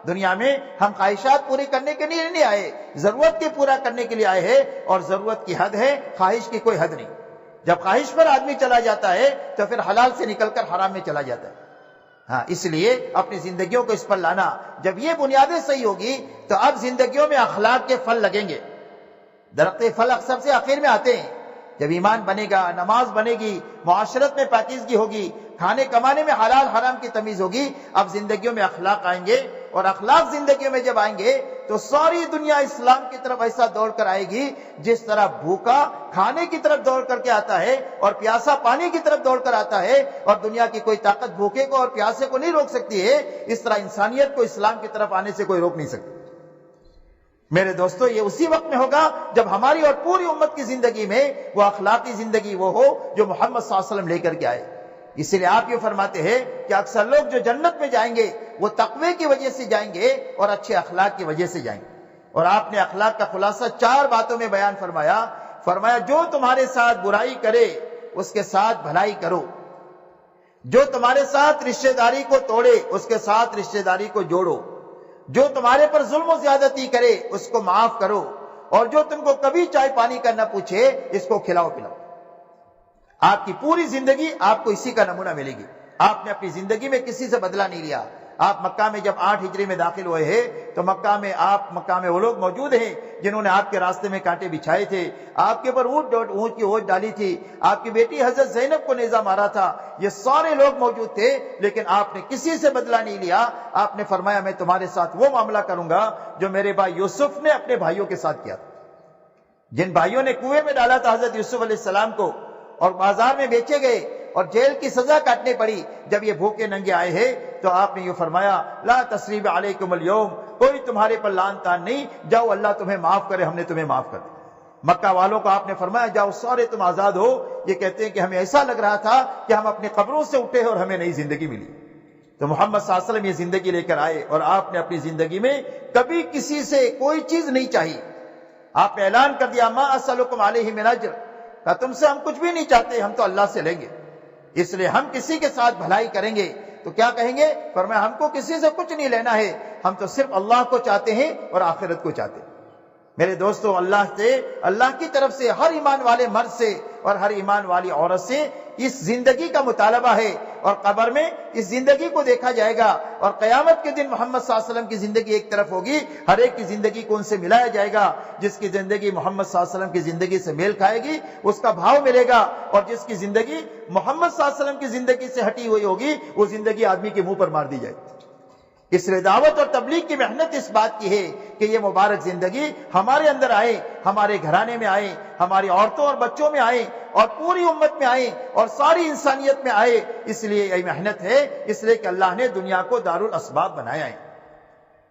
دنیا میں ہم خواہشات پوری کرنے کے لیے نہیں آئے، ضرورت کے پورا کرنے کے لیے آئے ہیں، اور ضرورت کی حد ہے، خواہش کی کوئی حد نہیں. جب خواہش پر آدمی چلا جاتا ہے تو پھر حلال سے نکل کر حرام میں چلا جاتا ہے. اس لیے اپنی زندگیوں کو اس پر لانا. جب یہ بنیادیں صحیح ہوگی تو اب زندگیوں میں اخلاق کے پھل لگیں گے. درخت پھل سب سے آخر میں آتے ہیں. جب ایمان بنے گا، نماز بنے گی، معاشرت میں پاکیزگی ہوگی، کھانے کمانے میں حلال حرام کی تمیز ہوگی، اب زندگیوں میں اخلاق آئیں گے. اور اخلاق زندگیوں میں جب آئیں گے تو ساری دنیا اسلام کی طرف ایسا دوڑ کر آئے گی جس طرح بھوکا کھانے کی طرف دوڑ کر کے آتا ہے اور پیاسا پانی کی طرف دوڑ کر آتا ہے، اور دنیا کی کوئی طاقت بھوکے کو اور پیاسے کو نہیں روک سکتی ہے، اس طرح انسانیت کو اسلام کی طرف آنے سے کوئی روک نہیں سکتی. میرے دوستو، یہ اسی وقت میں ہوگا جب ہماری اور پوری امت کی زندگی میں وہ اخلاقی زندگی وہ ہو جو محمد صلی اللہ علیہ وسلم لے کر کے آئے. اس لیے آپ یہ فرماتے ہیں کہ اکثر لوگ جو جنت میں جائیں گے وہ تقوی کی وجہ سے جائیں گے اور اچھے اخلاق کی وجہ سے جائیں گے. اور آپ نے اخلاق کا خلاصہ 4 باتوں میں بیان فرمایا جو تمہارے ساتھ برائی کرے اس کے ساتھ بھلائی کرو، جو تمہارے ساتھ رشتہ داری کو توڑے اس کے ساتھ رشتہ داری کو جوڑو، جو تمہارے پر ظلم و زیادتی کرے اس کو معاف کرو، اور جو تم کو کبھی چائے پانی کا نہ پوچھے اس کو کھلاؤ پلاؤ. آپ کی پوری زندگی آپ کو اسی کا نمونہ ملے گی. آپ نے اپنی زندگی میں کسی سے بدلہ نہیں لیا، آپ مکہ میں جب 8 ہجری میں داخل ہوئے ہیں تو مکہ میں وہ لوگ موجود ہیں جنہوں نے آپ کے راستے میں کانٹے بچھائے تھے، آپ کے اوپر اونٹ کی اوٹ ڈالی تھی، آپ کی بیٹی حضرت زینب کو نیزہ مارا تھا، یہ سارے لوگ موجود تھے، لیکن آپ نے کسی سے بدلہ نہیں لیا۔ آپ نے فرمایا میں تمہارے ساتھ وہ معاملہ کروں گا جو میرے بھائی یوسف نے اپنے بھائیوں کے ساتھ کیا تھا۔ جن بھائیوں نے کنویں میں ڈالا تھا حضرت یوسف علیہ السلام کو اور بازار میں بیچے گئے اور جیل کی سزا کاٹنے پڑی، جب یہ بھوکے ننگے آئے ہیں تو آپ نے یہ فرمایا لا تثریب علیکم اليوم، کوئی تمہارے پر لعن طعن نہیں، جاؤ اللہ تمہیں معاف کرے، ہم نے تمہیں معاف کر دیا۔ مکہ والوں کو آپ نے فرمایا جاؤ سارے تم آزاد ہو۔ یہ کہتے ہیں کہ ہمیں ایسا لگ رہا تھا کہ ہم اپنی قبروں سے اٹھے اور ہمیں نئی زندگی ملی۔ تو محمد صلی اللہ علیہ وسلم یہ زندگی لے کر آئے اور آپ نے اپنی زندگی میں کبھی کسی سے کوئی چیز نہیں چاہی۔ آپ نے اعلان کر دیا ما اسألکم علیہ من اجر، کہ تم سے ہم کچھ بھی نہیں چاہتے، ہم تو اللہ سے لیں گے، اس لیے ہم کسی کے ساتھ بھلائی کریں گے تو کیا کہیں گے؟ فرمایا ہم کو کسی سے کچھ نہیں لینا ہے، ہم تو صرف اللہ کو چاہتے ہیں اور آخرت کو چاہتے ہیں۔ میرے دوستو، اللہ کی طرف سے ہر ایمان والے مرد سے اور ہر ایمان والی عورت سے اس زندگی کا مطالبہ ہے، اور قبر میں اس زندگی کو دیکھا جائے گا، اور قیامت کے دن محمد صلی اللہ علیہ وسلم کی زندگی ایک طرف ہوگی، ہر ایک کی زندگی کو ان سے ملایا جائے گا۔ جس کی زندگی محمد صلی اللہ علیہ وسلم کی زندگی سے میل کھائے گی اس کا بھاؤ ملے گا، اور جس کی زندگی محمد صلی اللہ علیہ وسلم کی زندگی سے ہٹی ہوئی ہوگی وہ زندگی آدمی کے منہ پر مار دی جائے گی۔ اس لیے دعوت اور تبلیغ کی محنت اس بات کی ہے کہ یہ مبارک زندگی ہمارے اندر آئے، ہمارے گھرانے میں آئے، ہماری عورتوں اور بچوں میں آئے، اور پوری امت میں آئے، اور ساری انسانیت میں آئے۔ اس لیے یہ محنت ہے، اس لیے کہ اللہ نے دنیا کو دارالاسباب بنایا ہے،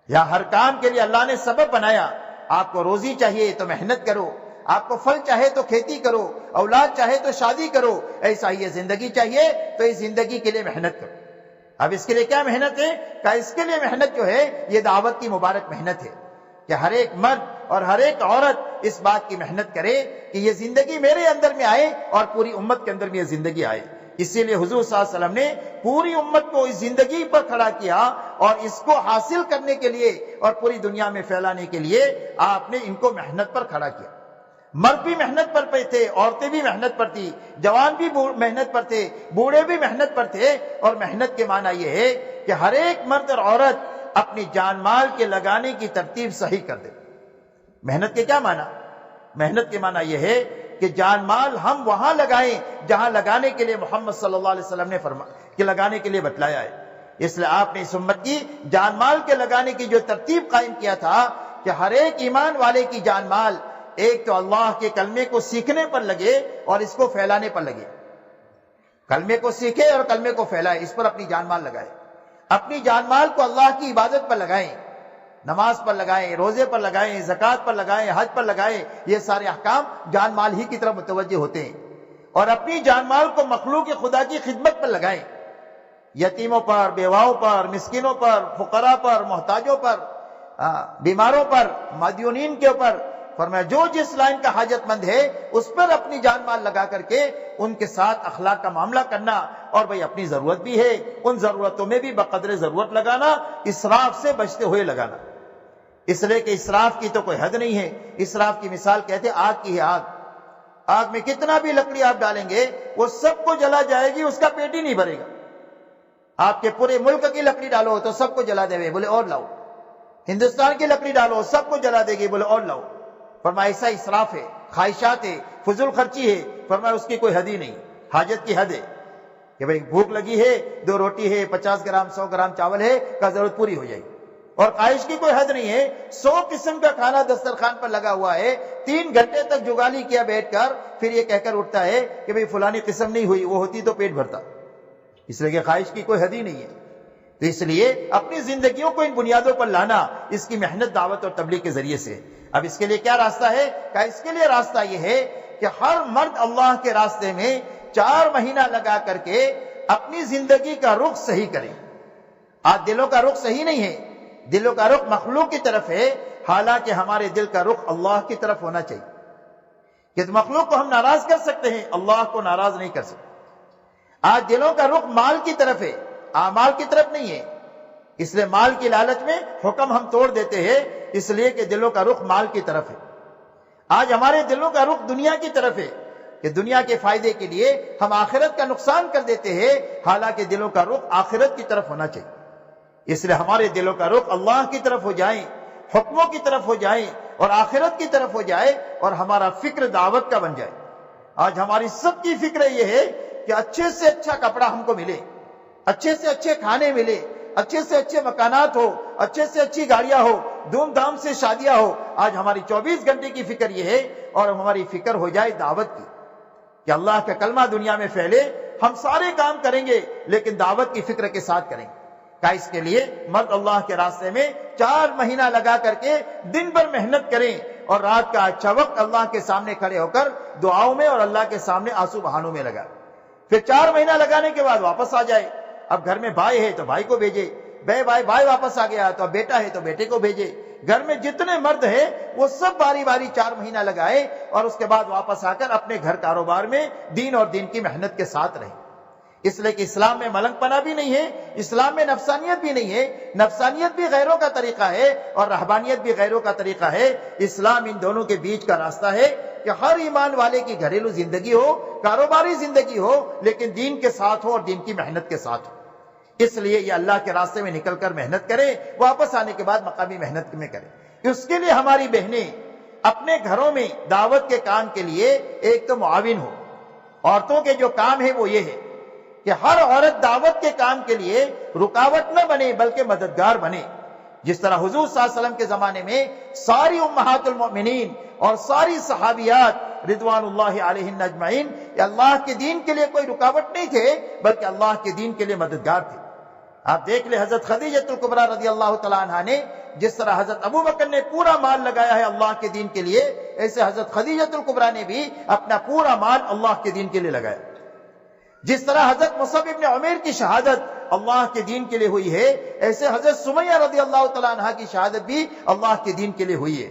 یا ہر کام کے لیے اللہ نے سبب بنایا۔ آپ کو روزی چاہیے تو محنت کرو، آپ کو پھل چاہے تو کھیتی کرو، اولاد چاہے تو شادی کرو، ایسا ہی یہ زندگی چاہیے تو اس زندگی کے لیے محنت کرو۔ اب اس کے لیے کیا محنت ہے؟ کہ اس کے لیے محنت جو ہے یہ دعوت کی مبارک محنت ہے کہ ہر ایک مرد اور ہر ایک عورت اس بات کی محنت کرے کہ یہ زندگی میرے اندر میں آئے اور پوری امت کے اندر میں یہ زندگی آئے۔ اسی لیے حضور صلی اللہ علیہ وسلم نے پوری امت کو اس زندگی پر کھڑا کیا، اور اس کو حاصل کرنے کے لیے اور پوری دنیا میں پھیلانے کے لیے آپ نے ان کو محنت پر کھڑا کیا۔ مرد بھی محنت پر تھے، عورتیں بھی محنت پر تھی، جوان بھی محنت پر تھے، بوڑھے بھی محنت پر تھے، اور محنت کے معنی یہ ہے کہ ہر ایک مرد اور عورت اپنی جان مال کے لگانے کی ترتیب صحیح کر دے۔ محنت کے کیا معنی؟ محنت کے معنی یہ ہے کہ جان مال ہم وہاں لگائیں جہاں لگانے کے لیے محمد صلی اللہ علیہ وسلم نے فرمایا کہ لگانے کے لیے بتلایا ہے۔ اس لیے آپ نے اس امت کی جان مال کے لگانے کی جو ترتیب قائم کیا تھا کہ ہر ایک ایمان والے کی جان مال ایک تو اللہ کے کلمے کو سیکھنے پر لگے اور اس کو پھیلانے پر لگے۔ کلمے کو سیکھے اور کلمے کو پھیلائے، اس پر اپنی جان مال لگائے، اپنی جان مال کو اللہ کی عبادت پر لگائیں، نماز پر لگائیں، روزے پر لگائیں، زکوٰۃ پر لگائیں، حج پر لگائیں۔ یہ سارے احکام جان مال ہی کی طرف متوجہ ہوتے ہیں، اور اپنی جان مال کو مخلوق خدا کی خدمت پر لگائیں، یتیموں پر، بیواؤں پر، مسکینوں پر، فقراء پر، محتاجوں پر، بیماروں پر، مدیونین کے اوپر۔ فرمایا جو جس لائن کا حاجت مند ہے اس پر اپنی جان مال لگا کر کے ان کے ساتھ اخلاق کا معاملہ کرنا، اور بھئی اپنی ضرورت بھی ہے ان ضرورتوں میں بھی بقدر ضرورت لگانا، اسراف سے بچتے ہوئے لگانا۔ اس لیے کہ اسراف کی تو کوئی حد نہیں ہے۔ اسراف کی مثال کہتے آگ کی ہے۔ آگ میں کتنا بھی لکڑی آپ ڈالیں گے وہ سب کو جلا جائے گی، اس کا پیٹ ہی نہیں بھرے گا۔ آپ کے پورے ملک کی لکڑی ڈالو تو سب کو جلا دے گے، بولے اور لاؤ۔ ہندوستان کی لکڑی ڈالو سب کو جلا دے گی، بولے اور لاؤ۔ فرمایا ایسا اسراف ہے، خواہشات ہے، فضول خرچی ہے۔ فرمایا اس کی کوئی حد ہی نہیں، حاجت کی حد ہے کہ بھئی بھوک لگی ہے، 2 روٹی ہے، 50 گرام 100 گرام چاول ہے کا ضرورت پوری ہو جائے گی، اور خواہش کی کوئی حد نہیں ہے۔ 100 قسم کا کھانا دسترخوان پر لگا ہوا ہے، 3 گھنٹے تک جگالی کیا بیٹھ کر، پھر یہ کہہ کر اٹھتا ہے کہ بھئی فلانی قسم نہیں ہوئی، وہ ہوتی تو پیٹ بھرتا۔ اس لیے کہ خواہش کی کوئی حد ہی نہیں ہے۔ تو اس لیے اپنی زندگیوں کو ان بنیادوں پر لانا، اس کی محنت دعوت اور تبلیغ کے ذریعے سے۔ اب اس کے لیے کیا راستہ ہے؟ کہ اس کے لیے راستہ یہ ہے کہ ہر مرد اللہ کے راستے میں 4 مہینہ لگا کر کے اپنی زندگی کا رخ صحیح کرے۔ آج دلوں کا رخ صحیح نہیں ہے، دلوں کا رخ مخلوق کی طرف ہے، حالانکہ ہمارے دل کا رخ اللہ کی طرف ہونا چاہیے۔ کہ مخلوق کو ہم ناراض کر سکتے ہیں، اللہ کو ناراض نہیں کر سکتے۔ آج دلوں کا رخ مال کی طرف ہے، اعمال کی طرف نہیں ہے۔ اس لیے مال کی لالچ میں حکم ہم توڑ دیتے ہیں، اس لیے کہ دلوں کا رخ مال کی طرف ہے۔ آج ہمارے دلوں کا رخ دنیا کی طرف ہے کہ دنیا کے فائدے کے لیے ہم آخرت کا نقصان کر دیتے ہیں، حالانکہ دلوں کا رخ آخرت کی طرف ہونا چاہیے۔ اس لیے ہمارے دلوں کا رخ اللہ کی طرف ہو جائے، حکموں کی طرف ہو جائے اور آخرت کی طرف ہو جائے، اور ہمارا فکر دعوت کا بن جائے۔ آج ہماری سب کی فکر یہ ہے کہ اچھے سے اچھا کپڑا ہم کو ملے، اچھے سے اچھے کھانے ملے، اچھے سے اچھے مکانات ہو، اچھے سے اچھی گاڑیاں ہو، دھوم دھام سے شادیاں ہو۔ آج ہماری 24 گھنٹے کی فکر یہ ہے، اور ہماری فکر ہو جائے دعوت کی، کہ اللہ کا کلمہ دنیا میں پھیلے۔ ہم سارے کام کریں گے لیکن دعوت کی فکر کے ساتھ کریں گے۔ کہ اس کے لیے مرد اللہ کے راستے میں 4 مہینہ لگا کر کے دن بھر محنت کریں، اور رات کا اچھا وقت اللہ کے سامنے کھڑے ہو کر دعاؤں میں اور اللہ کے سامنے آنسو بہانوں میں لگا۔ پھر 4 مہینہ لگانے کے بعد واپس آ جائے۔ اب گھر میں بھائی ہے تو بھائی کو بھیجے، بھائی واپس آ گیا تو اب بیٹا ہے تو بیٹے کو بھیجے۔ گھر میں جتنے مرد ہیں وہ سب باری باری 4 مہینہ لگائے، اور اس کے بعد واپس آ کر اپنے گھر کاروبار میں دین اور دین کی محنت کے ساتھ رہے۔ اس لیے کہ اسلام میں ملنگ پنا بھی نہیں ہے، اسلام میں نفسانیت بھی نہیں ہے۔ نفسانیت بھی غیروں کا طریقہ ہے اور رہبانیت بھی غیروں کا طریقہ ہے۔ اسلام ان دونوں کے بیچ کا راستہ ہے کہ ہر ایمان والے کی گھریلو زندگی ہو، کاروباری زندگی ہو، لیکن دین کے ساتھ ہو اور دین کی محنت کے ساتھ ہو۔ اس لیے یہ اللہ کے راستے میں نکل کر محنت کرے، واپس آنے کے بعد مقامی محنت میں کرے۔ اس کے لیے ہماری بہنیں اپنے گھروں میں دعوت کے کام کے لیے ایک تو معاون ہو۔ عورتوں کے جو کام ہے وہ یہ ہے کہ ہر عورت دعوت کے کام کے لیے رکاوٹ نہ بنے بلکہ مددگار بنے۔ جس طرح حضور صلی اللہ علیہ وسلم کے زمانے میں ساری امہات المؤمنین اور ساری صحابیات رضوان اللہ علیہن اجمعین اللہ کے دین کے لیے کوئی رکاوٹ نہیں تھے، بلکہ اللہ کے دین کے لیے مددگار تھے۔ آپ دیکھ لیں حضرت خدیجہ الکبریٰ رضی اللہ تعالیٰ عنہا نے جس طرح حضرت ابو بکر نے پورا مال لگایا ہے اللہ کے دین کے لیے، ایسے حضرت خدیجہ الکبریٰ نے بھی اپنا پورا مال اللہ کے دین کے لیے لگایا۔ جس طرح حضرت مصعب ابن عمیر کی شہادت اللہ کے دین کے لیے ہوئی ہے، ایسے حضرت سمیہ رضی اللہ تعالیٰ عنہا کی شہادت بھی اللہ کے دین کے لیے ہوئی ہے۔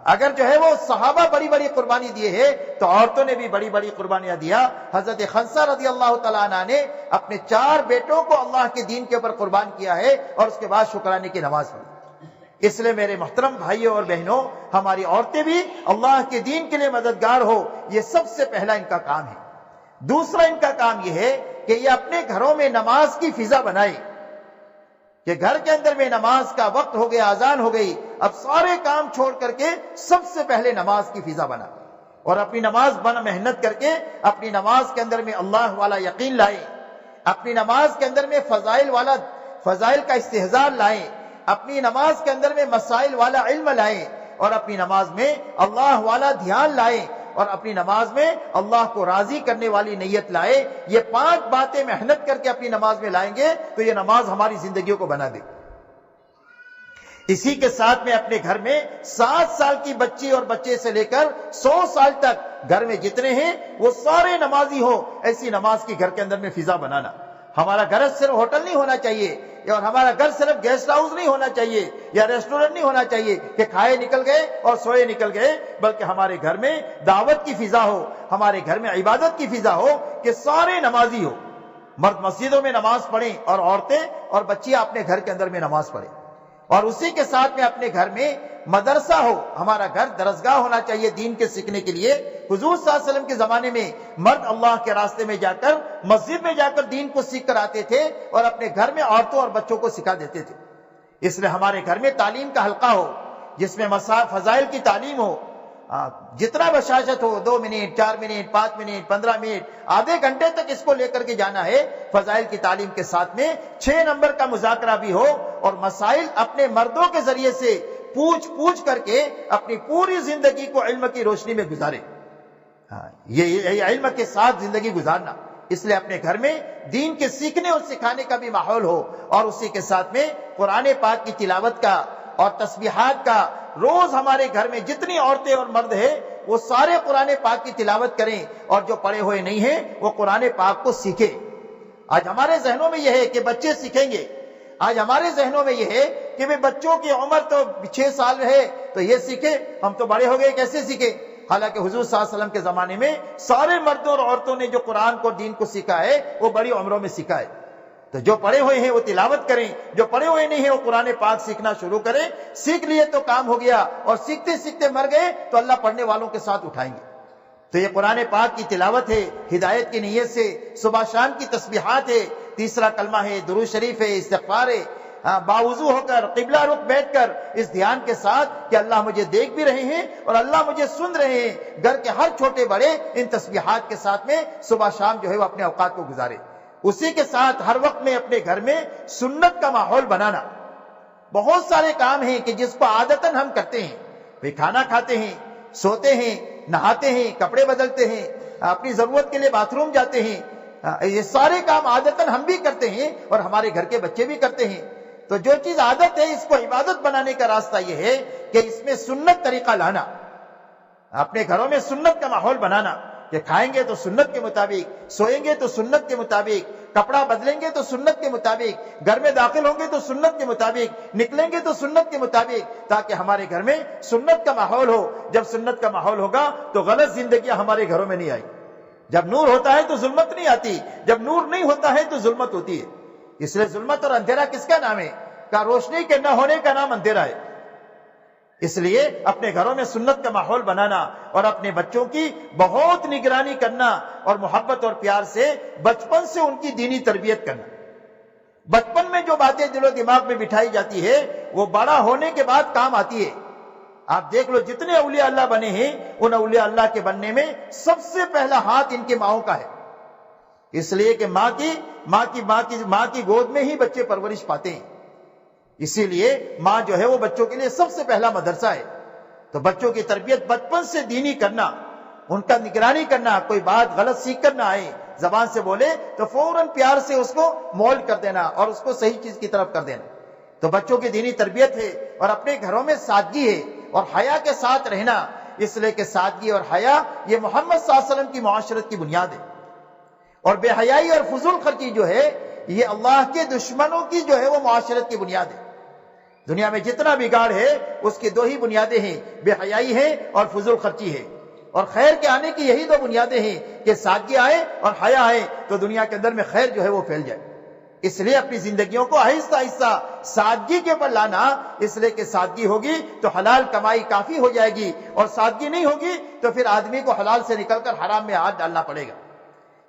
اگر جو ہے وہ صحابہ بڑی بڑی قربانی دیے ہیں تو عورتوں نے بھی بڑی بڑی قربانیاں دیا۔ حضرت خنسہ رضی اللہ تعالیٰ عنہ نے اپنے 4 بیٹوں کو اللہ کے دین کے اوپر قربان کیا ہے اور اس کے بعد شکرانے کی نماز پڑھی۔ اس لیے میرے محترم بھائیوں اور بہنوں، ہماری عورتیں بھی اللہ کے دین کے لیے مددگار ہو، یہ سب سے پہلا ان کا کام ہے۔ دوسرا ان کا کام یہ ہے کہ یہ اپنے گھروں میں نماز کی فضا بنائے، کہ گھر کے اندر میں نماز کا وقت ہو گیا، اذان ہو گئی، اب سارے کام چھوڑ کر کے سب سے پہلے نماز کی فضا بنا، اور اپنی نماز محنت کر کے اپنی نماز کے اندر میں اللہ والا یقین لائے، اپنی نماز کے اندر میں فضائل کا استحضار لائیں، اپنی نماز کے اندر میں مسائل والا علم لائیں، اور اپنی نماز میں اللہ والا دھیان لائیں، اور اپنی نماز میں اللہ کو راضی کرنے والی نیت لائے۔ یہ 5 باتیں محنت کر کے اپنی نماز میں لائیں گے تو یہ نماز ہماری زندگیوں کو بنا دے۔ اسی کے ساتھ میں اپنے گھر میں 7 سال کی بچی اور بچے سے لے کر 100 سال تک گھر میں جتنے ہیں وہ سارے نمازی ہو، ایسی نماز کی گھر کے اندر میں فضا بنانا۔ ہمارا گھر صرف ہوٹل نہیں ہونا چاہیے، اور ہمارا گھر صرف گیسٹ ہاؤس نہیں ہونا چاہیے یا ریسٹورنٹ نہیں ہونا چاہیے کہ کھائے نکل گئے اور سوئے نکل گئے، بلکہ ہمارے گھر میں دعوت کی فضا ہو، ہمارے گھر میں عبادت کی فضا ہو کہ سارے نمازی ہو۔ مرد مسجدوں میں نماز پڑھیں اور عورتیں اور بچیاں اپنے گھر کے اندر میں نماز پڑھیں، اور اسی کے ساتھ میں اپنے گھر میں مدرسہ ہو۔ ہمارا گھر درسگاہ ہونا چاہیے دین کے سیکھنے کے لیے۔ حضور صلی اللہ علیہ وسلم کے زمانے میں مرد اللہ کے راستے میں جا کر مسجد میں جا کر دین کو سیکھ کر آتے تھے اور اپنے گھر میں عورتوں اور بچوں کو سکھا دیتے تھے۔ اس لیے ہمارے گھر میں تعلیم کا حلقہ ہو جس میں فضائل کی تعلیم ہو، جتنا بشاشت ہو، 2 منٹ 4 منٹ 5 منٹ 15 منٹ آدھے گھنٹے تک اس کو لے کر کے جانا ہے۔ فضائل کی تعلیم کے ساتھ میں 6 نمبر کا مذاکرہ بھی ہو، اور مسائل اپنے مردوں کے ذریعے سے پوچھ کر کے اپنی پوری زندگی کو علم کی روشنی میں گزارے۔ یہ علم کے ساتھ زندگی گزارنا، اس لیے اپنے گھر میں دین کے سیکھنے اور سکھانے کا بھی ماحول ہو، اور اسی کے ساتھ میں قرآن پاک کی تلاوت کا اور تسبیحات کا روز ہمارے گھر میں جتنی عورتیں اور مرد ہیں وہ سارے قرآن پاک کی تلاوت کریں، اور جو پڑھے ہوئے نہیں ہیں وہ قرآن پاک کو سیکھیں۔ آج ہمارے ذہنوں میں یہ ہے کہ بچے سیکھیں گے، آج ہمارے ذہنوں میں یہ ہے کہ بچوں کی عمر تو 6 سال ہے تو یہ سیکھے، ہم تو بڑے ہو گئے کیسے سیکھے؟ حالانکہ حضور صلی اللہ علیہ وسلم کے زمانے میں سارے مردوں اور عورتوں نے جو قرآن کو دین کو سیکھا ہے وہ بڑی عمروں میں سیکھا ہے۔ تو جو پڑھے ہوئے ہیں وہ تلاوت کریں، جو پڑھے ہوئے نہیں ہیں وہ قرآن پاک سیکھنا شروع کریں۔ سیکھ لیے تو کام ہو گیا، اور سیکھتے سیکھتے مر گئے تو اللہ پڑھنے والوں کے ساتھ اٹھائیں گے۔ تو یہ قرآن پاک کی تلاوت ہے، ہدایت کی نیت سے صبح شام کی تسبیحات ہے، تیسرا کلمہ ہے، درود شریف ہے، استغفار ہے، باوضو ہو کر قبلہ رخ بیٹھ کر اس دھیان کے ساتھ کہ اللہ مجھے دیکھ بھی رہے ہیں اور اللہ مجھے سن رہے ہیں، گھر کے ہر چھوٹے بڑے ان تسبیحات کے ساتھ میں صبح شام جو ہے وہ اپنے اوقات کو گزارے۔ اسی کے ساتھ ہر وقت میں اپنے گھر میں سنت کا ماحول بنانا۔ بہت سارے کام ہیں کہ جس کو عادتاً ہم کرتے ہیں، وہ کھانا کھاتے ہیں، سوتے ہیں، نہاتے ہیں، کپڑے بدلتے ہیں، اپنی ضرورت کے لیے باتھ روم جاتے ہیں، یہ سارے کام عادتاً ہم بھی کرتے ہیں اور ہمارے گھر کے بچے بھی کرتے ہیں۔ تو جو چیز عادت ہے اس کو عبادت بنانے کا راستہ یہ ہے کہ اس میں سنت طریقہ لانا، اپنے گھروں میں سنت کا ماحول بنانا کہ کھائیں گے تو سنت کے مطابق، سوئیں گے تو سنت کے مطابق، کپڑا بدلیں گے تو سنت کے مطابق، گھر میں داخل ہوں گے تو سنت کے مطابق، نکلیں گے تو سنت کے مطابق، تاکہ ہمارے گھر میں سنت کا ماحول ہو۔ جب سنت کا ماحول ہوگا تو غلط زندگیاں ہمارے گھروں میں نہیں آئی۔ جب نور ہوتا ہے تو ظلمت نہیں آتی، جب نور نہیں ہوتا ہے تو ظلمت ہوتی ہے۔ اس لیے ظلمت اور اندھیرا کس کا نام ہے؟ کہ روشنی کے نہ ہونے کا نام اندھیرا ہے۔ اس لیے اپنے گھروں میں سنت کا ماحول بنانا اور اپنے بچوں کی بہت نگرانی کرنا اور محبت اور پیار سے بچپن سے ان کی دینی تربیت کرنا۔ بچپن میں جو باتیں دل و دماغ میں بٹھائی جاتی ہے وہ بڑا ہونے کے بعد کام آتی ہے۔ آپ دیکھ لو جتنے اولیاء اللہ بنے ہیں ان اولیاء اللہ کے بننے میں سب سے پہلا ہاتھ ان کے ماؤں کا ہے، اس لیے کہ ماں کی گود میں ہی بچے پرورش پاتے ہیں۔ اسی لیے ماں جو ہے وہ بچوں کے لیے سب سے پہلا مدرسہ ہے۔ تو بچوں کی تربیت بچپن سے دینی کرنا، ان کا نگرانی کرنا، کوئی بات غلط سیکھ کر نہ آئے، زبان سے بولے تو فوراً پیار سے اس کو مولڈ کر دینا اور اس کو صحیح چیز کی طرف کر دینا۔ تو بچوں کی دینی تربیت ہے اور اپنے گھروں میں سادگی ہے اور حیا کے ساتھ رہنا، اس لیے کہ سادگی اور حیا یہ محمد صلی اللہ علیہ وسلم کی معاشرت کی بنیاد ہے، اور بے حیائی اور فضول خرچی جو ہے یہ اللہ کے دشمنوں کی جو ہے وہ معاشرت کی بنیاد ہے۔ دنیا میں جتنا بگاڑ ہے اس کی دو ہی بنیادیں ہیں، بے حیائی ہے اور فضول خرچی ہے، اور خیر کے آنے کی یہی دو بنیادیں ہیں کہ سادگی آئے اور حیا آئے تو دنیا کے اندر میں خیر جو ہے وہ پھیل جائے۔ اس لیے اپنی زندگیوں کو آہستہ آہستہ سادگی کے پر لانا، اس لیے کہ سادگی ہوگی تو حلال کمائی کافی ہو جائے گی، اور سادگی نہیں ہوگی تو پھر آدمی کو حلال سے نکل کر حرام میں ہاتھ ڈالنا پڑے گا۔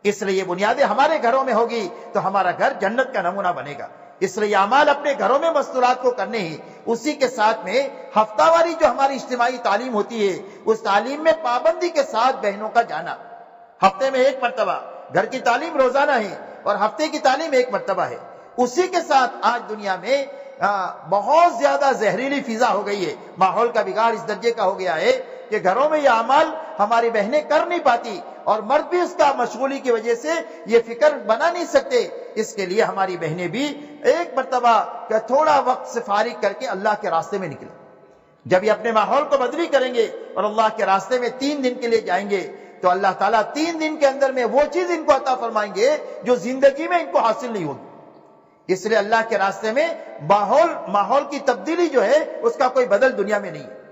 اس لیے یہ بنیادیں ہمارے گھروں میں ہوگی تو ہمارا گھر جنت کا نمونہ بنے گا۔ اس لیے یہ اعمال اپنے گھروں میں مستورات کو کرنے ہیں۔ اسی کے ساتھ میں ہفتہ واری جو ہماری اجتماعی تعلیم ہوتی ہے اس تعلیم میں پابندی کے ساتھ بہنوں کا جانا، ہفتے میں ایک مرتبہ، گھر کی تعلیم روزانہ ہے اور ہفتے کی تعلیم ایک مرتبہ ہے۔ اسی کے ساتھ آج دنیا میں بہت زیادہ زہریلی فضا ہو گئی ہے، ماحول کا بگاڑ اس درجے کا ہو گیا ہے کہ گھروں میں یہ اعمال ہماری بہنیں کر نہیں پاتی، اور مرد بھی اس کا مشغولی کی وجہ سے یہ فکر بنا نہیں سکتے۔ اس کے لیے ہماری بہنیں بھی ایک مرتبہ کہ تھوڑا وقت سے فارغ کر کے اللہ کے راستے میں نکلیں۔ جب یہ اپنے ماحول کو بدلی کریں گے اور اللہ کے راستے میں 3 دن کے لیے جائیں گے تو اللہ تعالیٰ 3 دن کے اندر میں وہ چیز ان کو عطا فرمائیں گے جو زندگی میں ان کو حاصل نہیں ہوگی۔ اس لیے اللہ کے راستے میں ماحول کی تبدیلی جو ہے اس کا کوئی بدل دنیا میں نہیں ہے۔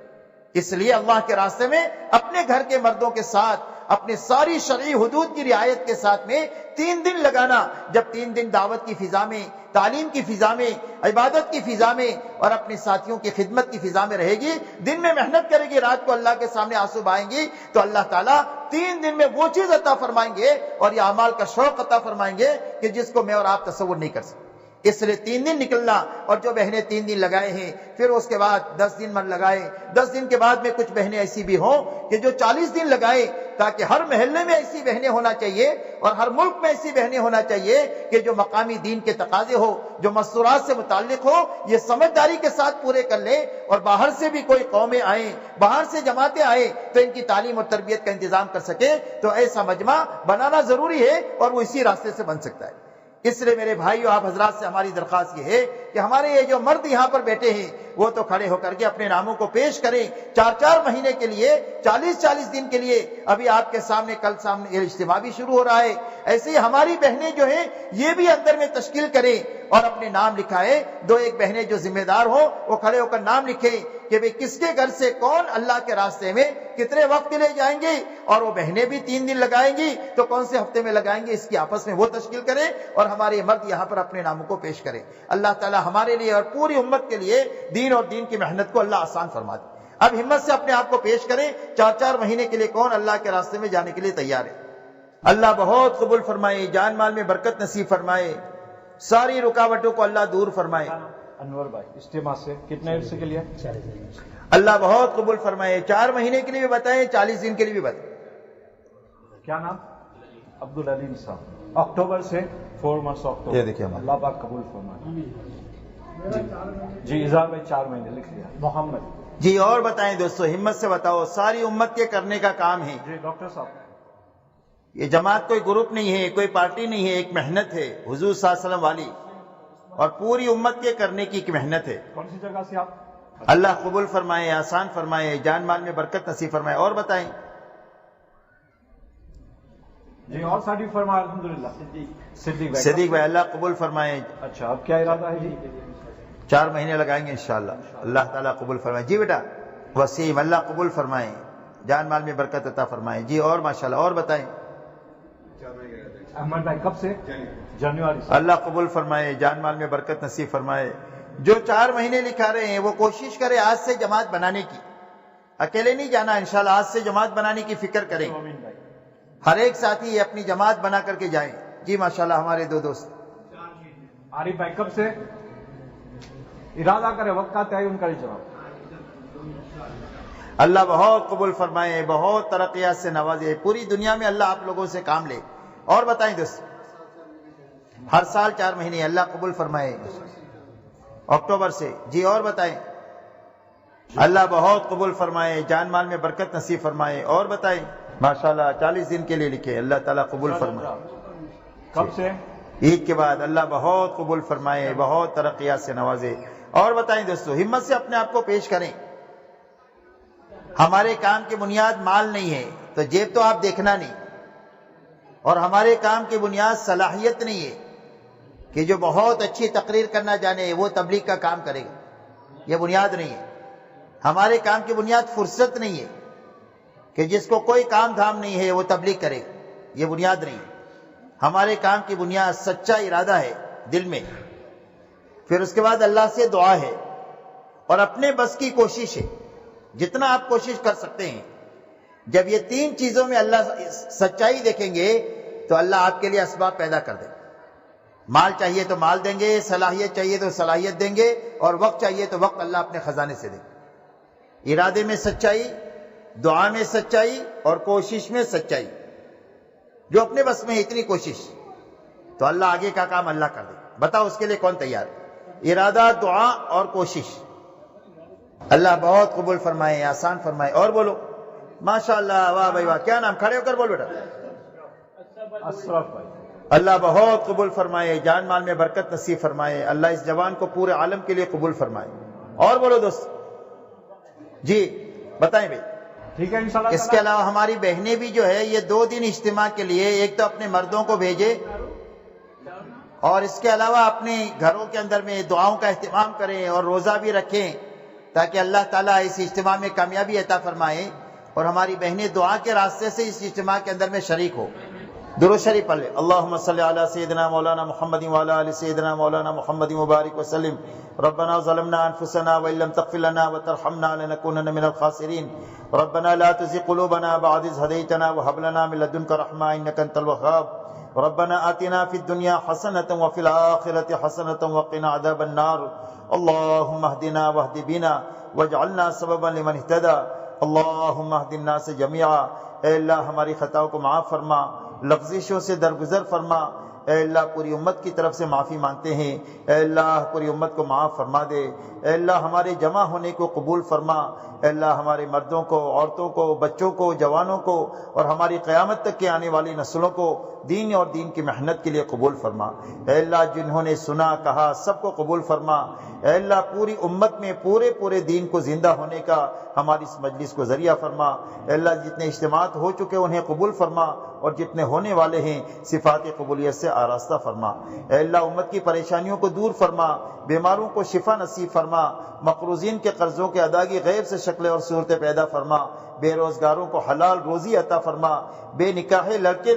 اس لیے اللہ کے راستے میں اپنے گھر کے مردوں کے ساتھ اپنے ساری شرعی حدود کی رعایت کے ساتھ میں 3 دن لگانا۔ جب 3 دن دعوت کی فضا میں، تعلیم کی فضا میں، عبادت کی فضا میں اور اپنے ساتھیوں کی خدمت کی فضا میں رہے گی، دن میں محنت کرے گی، رات کو اللہ کے سامنے آنسو بہائیں گی، تو اللہ تعالیٰ 3 دن میں وہ چیز عطا فرمائیں گے اور یہ اعمال کا شوق عطا فرمائیں گے کہ جس کو میں اور آپ تصور نہیں کر سکتے۔ اس لیے 3 دن نکلنا، اور جو بہنیں 3 دن لگائے ہیں پھر اس کے بعد 10 دن من لگائے، 10 دن کے بعد میں کچھ بہنیں ایسی بھی ہوں کہ جو 40 دن لگائے، تاکہ ہر محلے میں ایسی بہنیں ہونا چاہیے اور ہر ملک میں ایسی بہنیں ہونا چاہیے کہ جو مقامی دین کے تقاضے ہو، جو مستورات سے متعلق ہو، یہ سمجھداری کے ساتھ پورے کر لیں، اور باہر سے بھی کوئی قومیں آئیں، باہر سے جماعتیں آئیں تو ان کی تعلیم اور تربیت کا انتظام کر سکے۔ تو ایسا مجمع بنانا ضروری ہے اور وہ اسی راستے سے بن سکتا ہے۔ اس لیے میرے بھائیو، آپ حضرات سے ہماری درخواست یہ ہے کہ ہمارے یہ جو مرد یہاں پر بیٹھے ہیں وہ تو کھڑے ہو کر کے اپنے ناموں کو پیش کریں 4 مہینے کے لیے، 40 دن کے لیے۔ ابھی آپ کے سامنے کل یہ اجتماع بھی شروع ہو رہا ہے، ایسے ہی ہماری بہنیں جو ہیں یہ بھی اندر میں تشکیل کریں اور اپنے نام لکھائیں۔ 2-1 بہنیں جو ذمہ دار ہوں وہ کھڑے ہو کر نام لکھیں کہ بھئی کس کے گھر سے کون اللہ کے راستے میں کتنے وقت کے لیے جائیں گے، اور وہ بہنیں بھی 3 دن لگائیں گی تو کون سے ہفتے میں لگائیں گے، اس کی آپس میں وہ تشکیل کریں اور ہمارے مرد یہاں پر اپنے ناموں کو پیش کریں۔ اللہ تعالی ہمارے لیے اور پوری امت کے لیے دین اور دین کی محنت کو اللہ آسان فرما دے۔ اب ہمت سے اپنے آپ کو پیش کریں، 4 مہینے کے لیے کون اللہ کے راستے میں جانے کے لیے تیار ہے۔ اللہ بہت قبول فرمائے، جان مال میں برکت نصیب فرمائے، ساری رکاوٹوں کو اللہ دور فرمائے۔ انور بھائی اجتماع سے کتنے عرصے کے لیے؟ اللہ بہت قبول فرمائے. 4 مہینے کے لیے بھی بتائیں, 40 دن کے لیے بھی بتائیں. کیا نام؟ عبدالعلیم صاحب. اکتوبر سے 4 months اکتوبر. یہ دیکھیے اللہ پاک قبول فرمائے. جی اظہار بھائی 4 مہینے لکھ لیا. محمد جی اور بتائیں دوستو, ہمت سے بتاؤ, ساری امت کے کرنے کا کام ہے. جی ڈاکٹر صاحب. یہ جماعت کوئی گروپ نہیں ہے, کوئی پارٹی نہیں ہے, ایک محنت ہے حضور صلی اللہ علیہ وسلم والی, اور پوری امت کے کرنے کی ایک محنت ہے. کون سی جگہ سے آپ؟ اللہ قبول فرمائے, آسان فرمائے, جان مال میں برکت نصیب فرمائے. اور بتائیں. جی اور ساتھی فرمائے الحمدللہ. صدیق بھائی اللہ قبول فرمائے. اچھا اب کیا ارادہ ہے جی؟ 4 مہینے لگائیں گے انشاءاللہ. اللہ تعالیٰ قبول فرمائے. جی بیٹا وسیم اللہ قبول فرمائے, جان مال میں برکت عطا فرمائے. جی اور ماشاءاللہ. اور بتائیں. احمد بھائی کب سے؟ جنوری سے. اللہ قبول فرمائے, جان مال میں برکت نصیب فرمائے. جو 4 مہینے لکھا رہے ہیں وہ کوشش کرے آج سے جماعت بنانے کی. اکیلے نہیں جانا انشاءاللہ, آج سے جماعت بنانے کی فکر کریں. ہر ایک ساتھی اپنی جماعت بنا کر کے جائیں. جی ماشاءاللہ ہمارے 2 دوست. عارف بھائی کب سے؟ ارادہ کرے وقت کا تعین کرے جواب. اللہ بہت قبول فرمائے, بہت ترقیات سے نوازے, پوری دنیا میں اللہ آپ لوگوں سے کام لے. اور بتائیں دوست. ہر سال 4 مہینے اللہ قبول فرمائے اکتوبر سے. جی اور بتائیں. اللہ بہت قبول فرمائے, جان مال میں برکت نصیب فرمائے. اور بتائیں. ماشاءاللہ 40 دن کے لیے لکھے, اللہ تعالیٰ قبول فرمائے. کب سے؟ عید کے بعد. اللہ بہت قبول فرمائے, بہت ترقیات سے نوازے. اور بتائیں دوستو, ہمت سے اپنے آپ کو پیش کریں. ہمارے کام کی بنیاد مال نہیں ہے تو جیب تو آپ دیکھنا نہیں, اور ہمارے کام کی بنیاد صلاحیت نہیں ہے کہ جو بہت اچھی تقریر کرنا جانے وہ تبلیغ کا کام کرے گا, یہ بنیاد نہیں ہے. ہمارے کام کی بنیاد فرصت نہیں ہے کہ جس کو کوئی کام دھام نہیں ہے وہ تبلیغ کرے, یہ بنیاد نہیں ہے. ہمارے کام کی بنیاد سچا ارادہ ہے دل میں, پھر اس کے بعد اللہ سے دعا ہے, اور اپنے بس کی کوشش ہے, جتنا آپ کوشش کر سکتے ہیں. جب یہ 3 چیزوں میں اللہ سچائی دیکھیں گے تو اللہ آپ کے لیے اسباب پیدا کر دیں. مال چاہیے تو مال دیں گے, صلاحیت چاہیے تو صلاحیت دیں گے, اور وقت چاہیے تو وقت اللہ اپنے خزانے سے دیں گے. ارادے میں سچائی, دعا میں سچائی, اور کوشش میں سچائی. جو اپنے بس میں اتنی کوشش, تو اللہ آگے کا کام اللہ کر دے. بتاؤ اس کے لیے کون تیار؟ ارادہ, دعا اور کوشش. اللہ بہت قبول فرمائے, آسان فرمائے. اور بولو ماشاءاللہ. واہ بھائی واہ. کیا نام؟ کھڑے ہو کر بول بیٹا. اشرف بھائی. اللہ بہت قبول فرمائے, جان مال میں برکت نصیب فرمائے. اللہ اس جوان کو پورے عالم کے لیے قبول فرمائے. اور بولو دوست. جی بتائیں بھائی. ٹھیک ہے انشاءاللہ. اس کے علاوہ ہماری بہنیں بھی جو ہے یہ 2 دن اجتماع کے لیے, ایک تو اپنے مردوں کو بھیجے, اور اس کے علاوہ اپنے گھروں کے اندر میں دعاؤں کا اہتمام کریں اور روزہ بھی رکھیں, تاکہ اللہ تعالیٰ اس اجتماع میں کامیابی عطا فرمائے, اور ہماری بہنیں دعا کے راستے سے اس اجتماع کے اندر میں شریک ہو. درود شریف پڑھ لیں. اللہم صلی علی سیدنا مولانا محمد وعلی آل سیدنا مولانا محمد مبارک وسلم. ربنا ظلمنا انفسنا وان لم تغفر لنا وترحمنا لنكونن من الخاسرین. ربنا لا تزغ قلوبنا بعد إذ هديتنا وهب لنا من لدنك رحمة إنك أنت الوهاب. ربنا آتنا في الدنيا حسنة وفي الآخرة حسنة وقنا عذاب النار. اللهم اهدنا واهد بنا واجعلنا سببا لمن اهتدى. اللهم اهد الناس جميعا. اے اللہ ہماری خطاؤں کو معاف فرما, لغزشوں سے درگزر فرما. اے اللہ پوری امت کی طرف سے معافی مانگتے ہیں. اے اللہ پوری امت کو معاف فرما دے. اے اللہ ہمارے جمع ہونے کو قبول فرما. اے اللہ ہمارے مردوں کو, عورتوں کو, بچوں کو, جوانوں کو, اور ہماری قیامت تک کے آنے والی نسلوں کو دین اور دین کی محنت کے لیے قبول فرما. اے اللہ جنہوں نے سنا کہا سب کو قبول فرما. اے اللہ پوری امت میں پورے دین کو زندہ ہونے کا ہماری اس مجلس کو ذریعہ فرما. اے اللہ جتنے اجتماعات ہو چکے انہیں قبول فرما, اور جتنے ہونے والے ہیں صفات قبولیت سے آراستہ فرما. اے اللہ امت کی پریشانیوں کو دور فرما, بیماروں کو شفا نصیب فرما, مقروضین کے قرضوں کے ادائیگی غیب سے شکلیں اور صورتیں پیدا فرما, بے روزگاروں کو حلال روزی عطا فرما, بے نکاح لڑکے